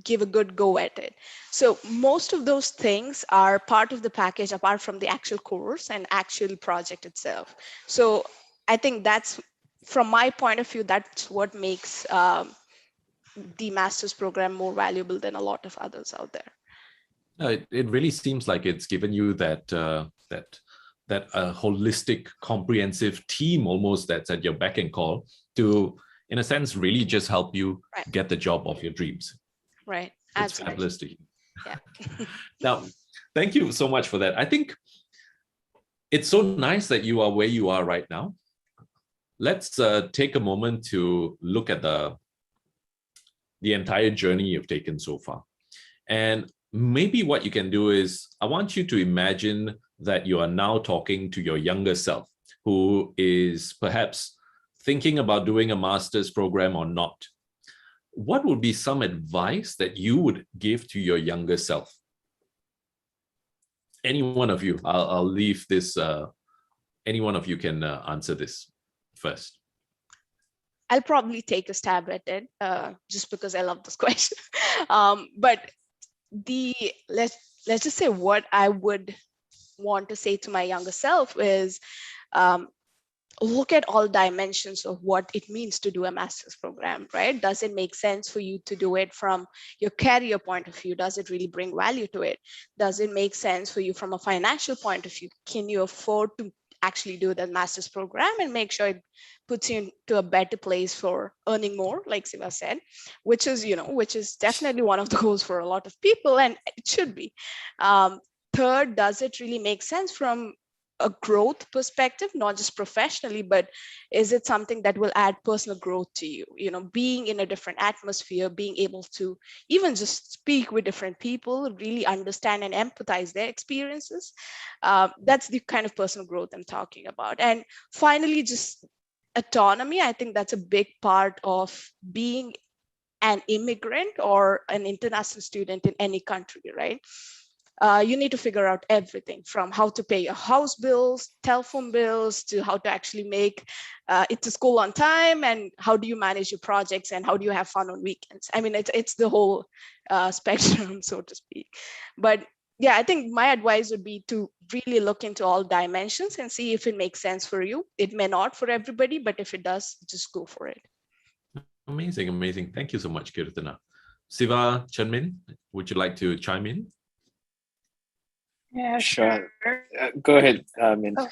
give a good go at it? So most of those things are part of the package apart from the actual course and actual project itself. So I think that's, from my point of view, that's what makes the master's program more valuable than a lot of others out there. It really seems like it's given you that holistic, comprehensive team almost that's at your beck and call to, in a sense, really just help you get the job of your dreams. Right. It's fabulous to hear. Yeah. Now, thank you so much for that. I think it's so nice that you are where you are right now. Let's take a moment to look at the entire journey you've taken so far. And maybe what you can do is, I want you to imagine that you are now talking to your younger self, who is perhaps thinking about doing a master's program or not. What would be some advice that you would give to your younger self? Any one of you, I'll leave this, any one of you can answer this first. I'll probably take a stab at it just because I love this question. But let's just say what I would want to say to my younger self is, look at all dimensions of what it means to do a master's program, right? Does it make sense for you to do it from your career point of view? Does it really bring value to it? Does it make sense for you from a financial point of view? Can you afford to actually do that master's program and make sure it puts you into a better place for earning more, like Siva said, which is definitely one of the goals for a lot of people, and it should be. 3rd, does it really make sense from a growth perspective, not just professionally, but is it something that will add personal growth to you? You know, being in a different atmosphere, being able to even just speak with different people, really understand and empathize their experiences. That's the kind of personal growth I'm talking about. And finally, just autonomy. I think that's a big part of being an immigrant or an international student in any country, right? You need to figure out everything from how to pay your house bills, telephone bills, to how to actually make it to school on time, and how do you manage your projects, and how do you have fun on weekends. I mean, it's the whole spectrum, so to speak. But yeah, I think my advice would be to really look into all dimensions and see if it makes sense for you. It may not for everybody, but if it does, just go for it. Amazing, amazing. Thank you so much, Kirtana. Siva, Chanmin, would you like to chime in? Yeah, Sure. Go ahead, Min. Oh,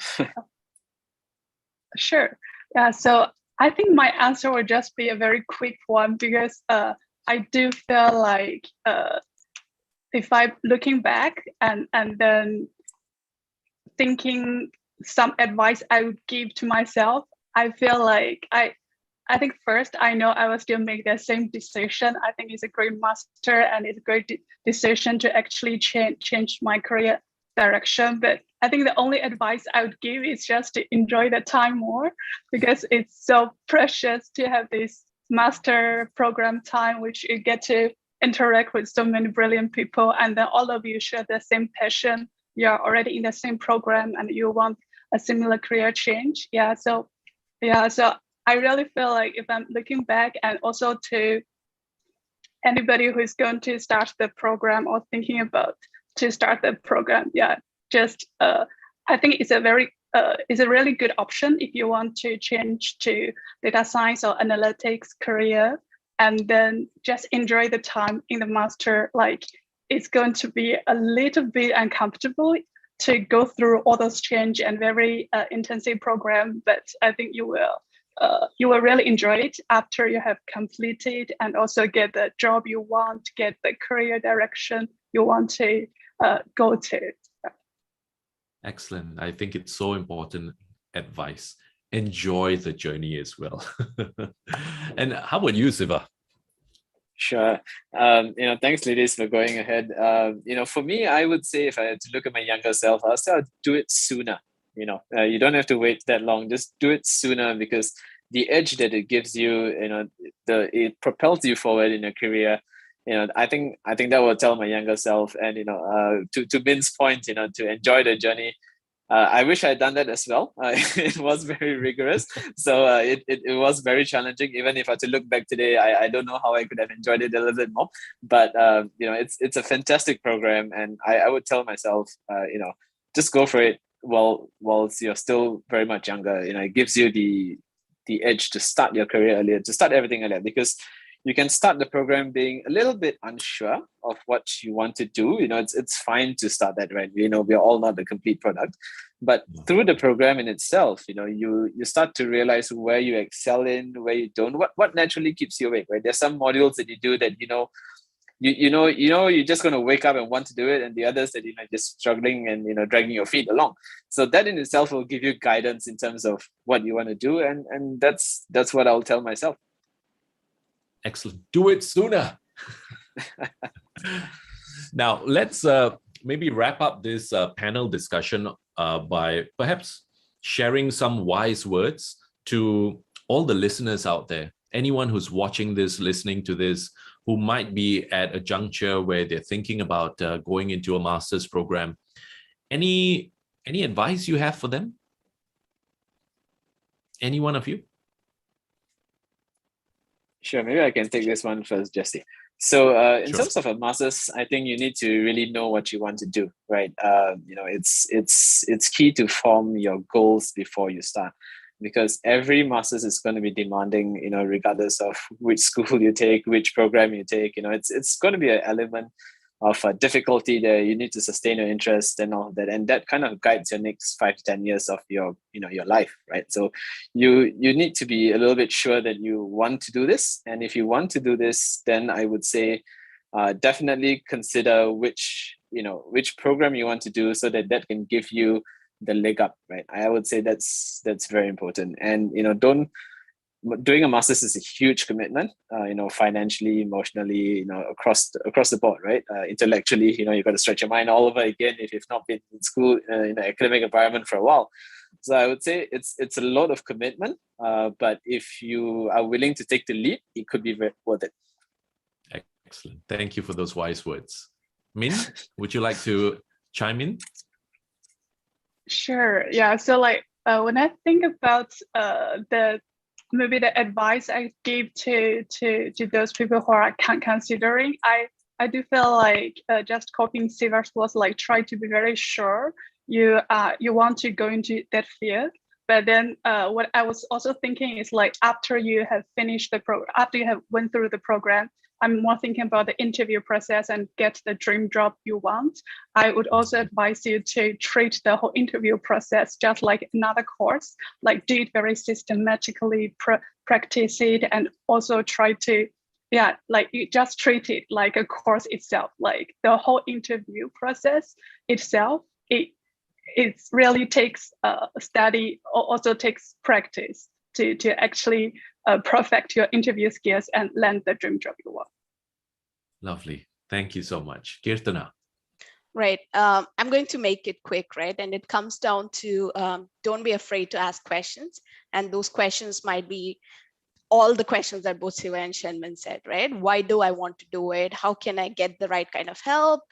sure. Yeah, so I think my answer would just be a very quick one, because I do feel like if I'm looking back and then thinking some advice I would give to myself, I feel like I think first, I know I will still make the same decision. I think it's a great master, and it's a great decision to actually change my career direction. But I think the only advice I would give is just to enjoy the time more, because it's so precious to have this master program time, which you get to interact with so many brilliant people, and then all of you share the same passion. You're already in the same program and you want a similar career change. So I really feel like if I'm looking back, and also to anybody who is going to start the program or thinking about to start the program, I think it's a really good option if you want to change to data science or analytics career, and then just enjoy the time in the master. Like, it's going to be a little bit uncomfortable to go through all those change and very intensive program, but I think you will really enjoy it after you have completed, and also get the job you want, get the career direction you want to go to. Excellent. I think it's so important advice. Enjoy the journey as well. And how about you, Siva? Sure. Thanks, ladies, for going ahead. For me, I would say, if I had to look at my younger self, I'll say I'd do it sooner. You don't have to wait that long. Just do it sooner, because the edge that it gives you, it propels you forward in your career. I think that will tell my younger self. And to Min's point, to enjoy the journey. I wish I had done that as well. It was very rigorous, so it was very challenging. Even if I had to look back today, I don't know how I could have enjoyed it a little bit more. But it's a fantastic program, and I would tell myself, just go for it whilst you're still very much younger. It gives you the edge to start your career earlier, to start everything earlier, because you can start the program being a little bit unsure of what you want to do. It's fine to start that, right? We're all not the complete product, but through the program in itself, you start to realize where you excel in, where you don't, what naturally keeps you awake, right? There's some modules that you do that, you're just going to wake up and want to do it, and the others that just struggling and dragging your feet along. So that in itself will give you guidance in terms of what you want to do, and that's what I'll tell myself. Excellent. Do it sooner. Now, let's maybe wrap up this panel discussion by perhaps sharing some wise words to all the listeners out there. Anyone who's watching this, listening to this, who might be at a juncture where they're thinking about going into a master's program. Any advice you have for them? Any one of you? Sure, maybe I can take this one first, Jesse. So in terms of a master's, I think you need to really know what you want to do, right? It's key to form your goals before you start, because every master's is going to be demanding, regardless of which school you take, which program you take. It's going to be an element of difficulty there. You need to sustain your interest and all that, and that kind of guides your next 5 to 10 years of your life, right? So you need to be a little bit sure that you want to do this, and if you want to do this, then I would say definitely consider which program you want to do, so that can give you the leg up, right? I would say that's very important. And doing a master's is a huge commitment, financially, emotionally, across the board, right? Intellectually, you've got to stretch your mind all over again if you've not been in school in an academic environment for a while. So I would say it's a lot of commitment, but if you are willing to take the leap, it could be very worth it. Excellent. Thank you for those wise words. Min, would you like to chime in? Sure. Yeah. So when I think about maybe the advice I give to those people who are considering, I do feel like just copying Siva's was like try to be very sure you want to go into that field. But then what I was also thinking is like after you have finished after you have went through the program, I'm more thinking about the interview process and get the dream job you want. I would also advise you to treat the whole interview process just like another course, like do it very systematically, practice it, and also try to, like you just treat it like a course itself. Like the whole interview process itself, it really takes study, also takes practice to actually perfect your interview skills and land the dream job you want. Lovely. Thank you so much. Kirtana. Right. I'm going to make it quick, right? And it comes down to don't be afraid to ask questions. And those questions might be all the questions that both Siva and Shenmin said, right? Why do I want to do it? How can I get the right kind of help?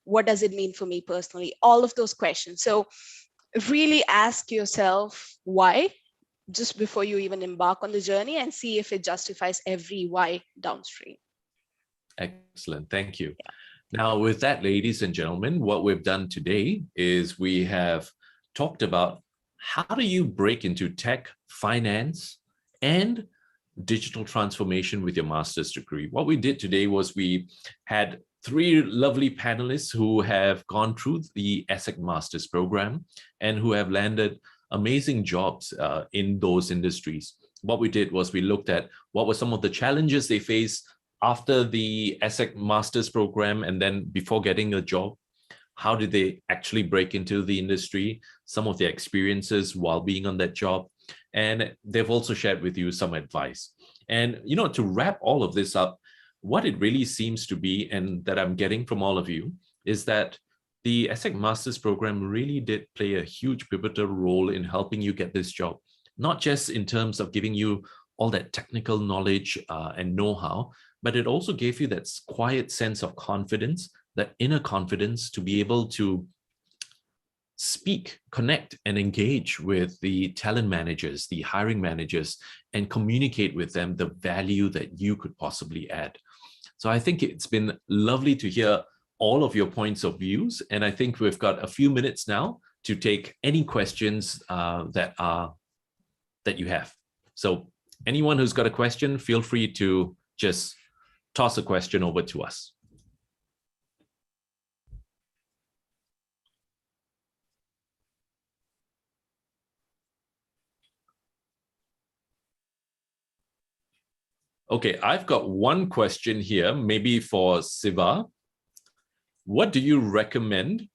What does it mean for me personally? All of those questions. So really ask yourself why just before you even embark on the journey, and see if it justifies every why downstream. Excellent. Thank you. Yeah. Now, with that, ladies and gentlemen, what we've done today is we have talked about how do you break into tech, finance, and digital transformation with your master's degree. What we did today was we had 3 lovely panelists who have gone through the ESSEC master's program and who have landed amazing jobs in those industries. What we did was we looked at what were some of the challenges they faced after the ESSEC master's program, and then before getting a job, how did they actually break into the industry, some of their experiences while being on that job. And they've also shared with you some advice. And, to wrap all of this up, what it really seems to be, and that I'm getting from all of you, is that the ESSEC master's program really did play a huge pivotal role in helping you get this job, not just in terms of giving you all that technical knowledge and know-how, but it also gave you that quiet sense of confidence, that inner confidence to be able to speak, connect, and engage with the talent managers, the hiring managers, and communicate with them the value that you could possibly add. So I think it's been lovely to hear all of your points of views, and I think we've got a few minutes now to take any questions that you have. So anyone who's got a question, feel free to just toss a question over to us. Okay, I've got one question here, maybe for Siva. What do you recommend?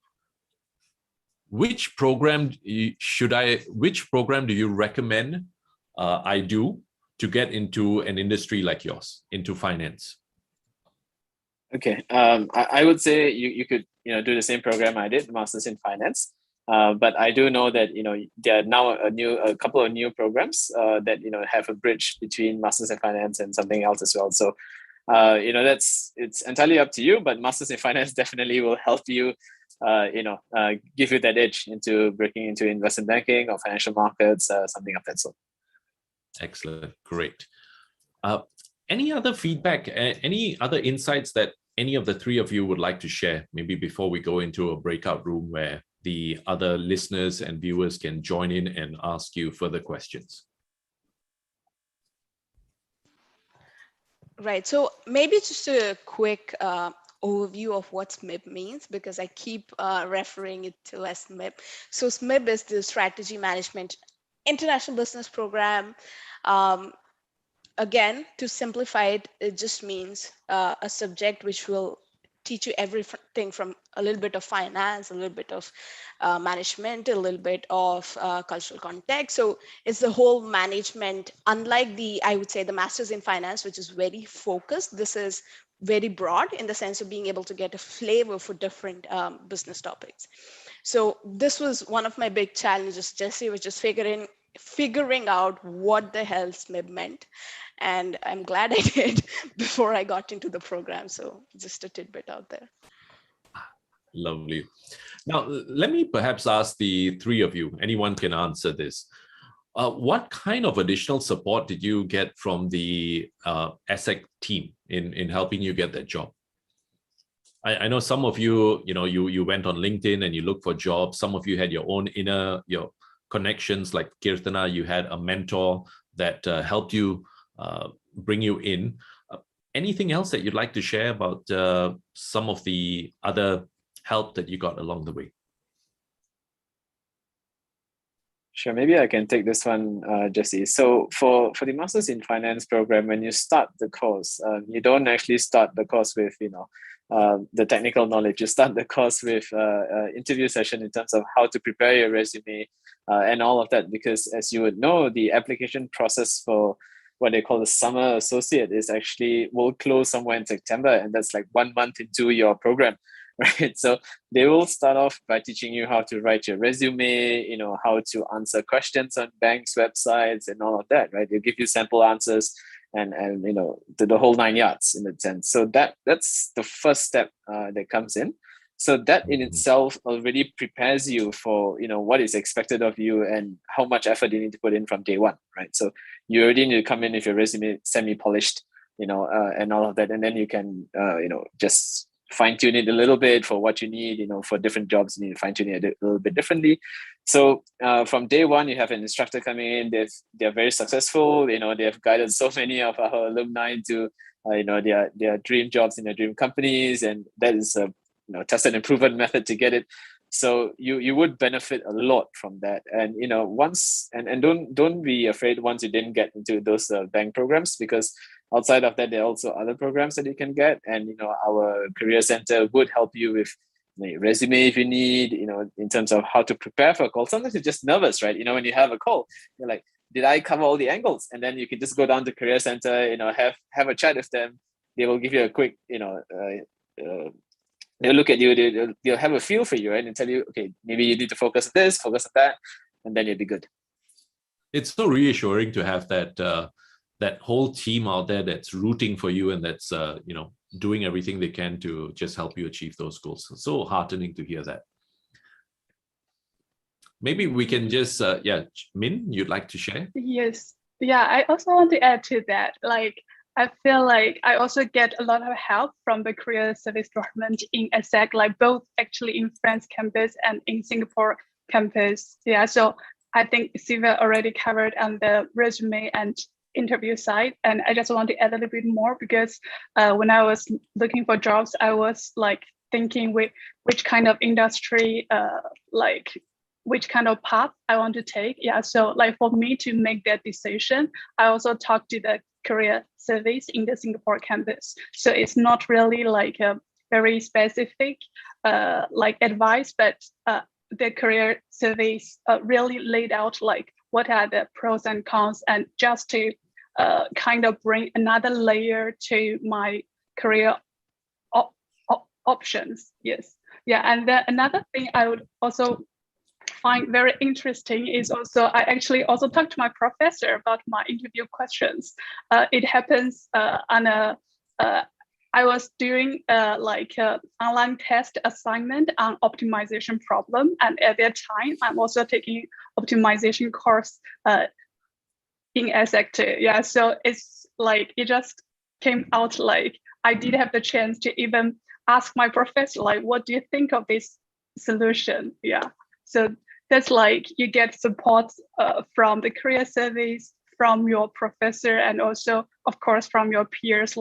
Which program do you recommend I do to get into an industry like yours, into finance? Okay, I would say you could do the same program I did, Masters in Finance. But I do know that there are now a couple of new programs that have a bridge between Masters in Finance and something else as well. So it's entirely up to you. But Masters in Finance definitely will help you, give you that edge into breaking into investment banking or financial markets, something of that sort. Excellent, great. Any other feedback, any other insights that any of the 3 of you would like to share, maybe before we go into a breakout room where the other listeners and viewers can join in and ask you further questions? Right, so maybe just a quick overview of what SMIB means, because I keep referring it to as SMIB. So SMIB is the Strategy Management International Business Program. Again, to simplify it, it just means a subject which will teach you everything from a little bit of finance, a little bit of management, a little bit of cultural context. So it's the whole management, unlike I would say the master's in finance, which is very focused. This is very broad in the sense of being able to get a flavor for different business topics. So this was one of my big challenges. Jesse was just figuring out what the hell SMIB meant. And I'm glad I did before I got into the program. So just a tidbit out there. Lovely. Now, let me perhaps ask the three of you, anyone can answer this. What kind of additional support did you get from the ESSEC team in helping you get that job? I know some of you, you went on LinkedIn and you looked for jobs. Some of you had your own your connections, like Kirtana, you had a mentor that helped you bring you in. Anything else that you'd like to share about some of the other help that you got along the way? Sure, maybe I can take this one, Jesse. So for the Masters in Finance program, when you start the course, you don't actually start the course with, the technical knowledge. You start the course with interview session in terms of how to prepare your resume and all of that, because as you would know, the application process for what they call the summer associate will close somewhere in September, and that's like 1 month into your program. Right, so they will start off by teaching you how to write your resume, how to answer questions on banks' websites and all of that. Right, they'll give you sample answers and the whole 9 yards in that sense. So that's the first step that comes in. So that in itself already prepares you for what is expected of you and how much effort you need to put in from day one. Right, so you already need to come in with your resume semi-polished, and all of that, and then you can just fine-tune it a little bit for what you need, for different jobs, you need to fine-tune it a little bit differently. So from day one, you have an instructor coming in, they're very successful, they have guided so many of our alumni to, their dream jobs in their dream companies, and that is a tested and proven method to get it. So you would benefit a lot from that. And once and don't be afraid once you didn't get into those bank programs, because outside of that, there are also other programs that you can get. And our career center would help you with resume if you need, in terms of how to prepare for a call. Sometimes you're just nervous, right? When you have a call, you're like, did I cover all the angles? And then you can just go down to career center, have a chat with them. They will give you a quick, they'll look at you, they'll have a feel for you, right? And tell you, okay, maybe you need to focus on this, focus on that, and then you'll be good. It's so reassuring to have that that whole team out there that's rooting for you and that's doing everything they can to just help you achieve those goals. So heartening to hear that. Maybe we can just Min, you'd like to share? Yes. Yeah, I also want to add to that. I feel like I also get a lot of help from the career service department in ESSEC, both actually in France campus and in Singapore campus. Yeah, so I think Siva already covered on the resume and interview side, and I just want to add a little bit more, because when I was looking for jobs, I was thinking which kind of industry, which kind of path I want to take. Yeah, so for me to make that decision, I also talked to the career service in the Singapore campus. So it's not really a very specific advice, but the career service really laid out what are the pros and cons, and just to kind of bring another layer to my career options. Yes. Yeah. And then another thing I would also find very interesting is I actually also talked to my professor about my interview questions. It happens I was doing online test assignment on optimization problem, and at that time I'm also taking optimization course in ESSEC too. Yeah, so it's it just came out I did have the chance to even ask my professor what do you think of this solution? Yeah, so that's you get support from the career service, from your professor, and also of course from your peers,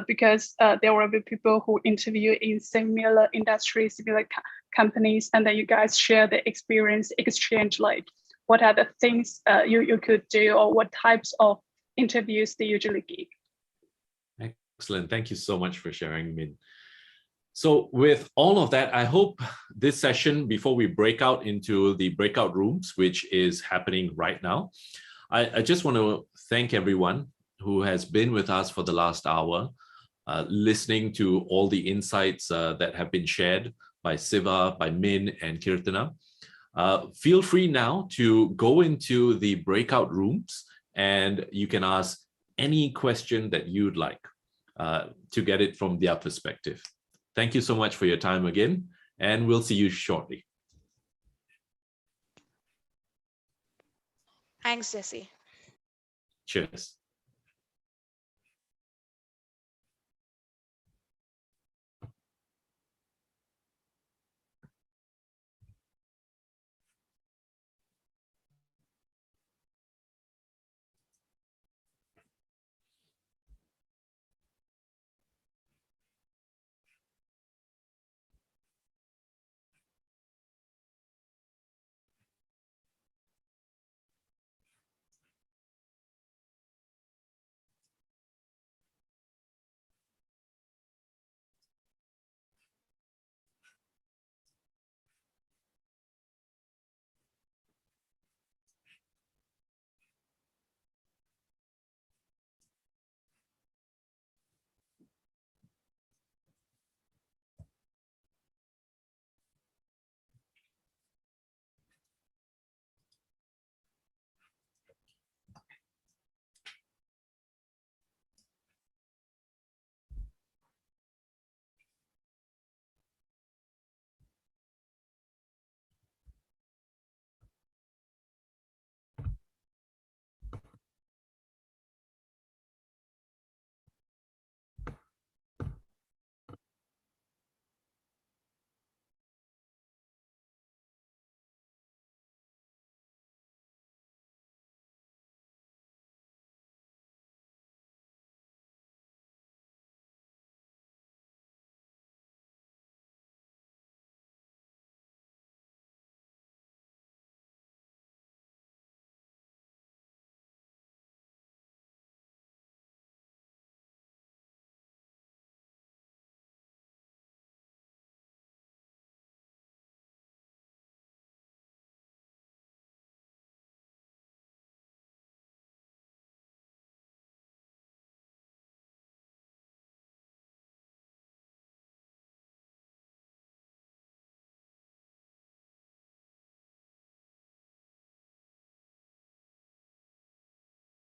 because there will be people who interview in similar industries, similar companies, and then you guys share the experience, exchange what are the things you could do, or what types of interviews they usually give. Excellent. Thank you so much for sharing, Min. So with all of that, I hope this session, before we break out into the breakout rooms, which is happening right now, I just want to thank everyone who has been with us for the last hour, listening to all the insights that have been shared by Siva, by Min, and Kirtana. Feel free now to go into the breakout rooms and you can ask any question that you'd like to get it from their perspective. Thank you so much for your time again, and we'll see you shortly. Thanks, Jesse. Cheers.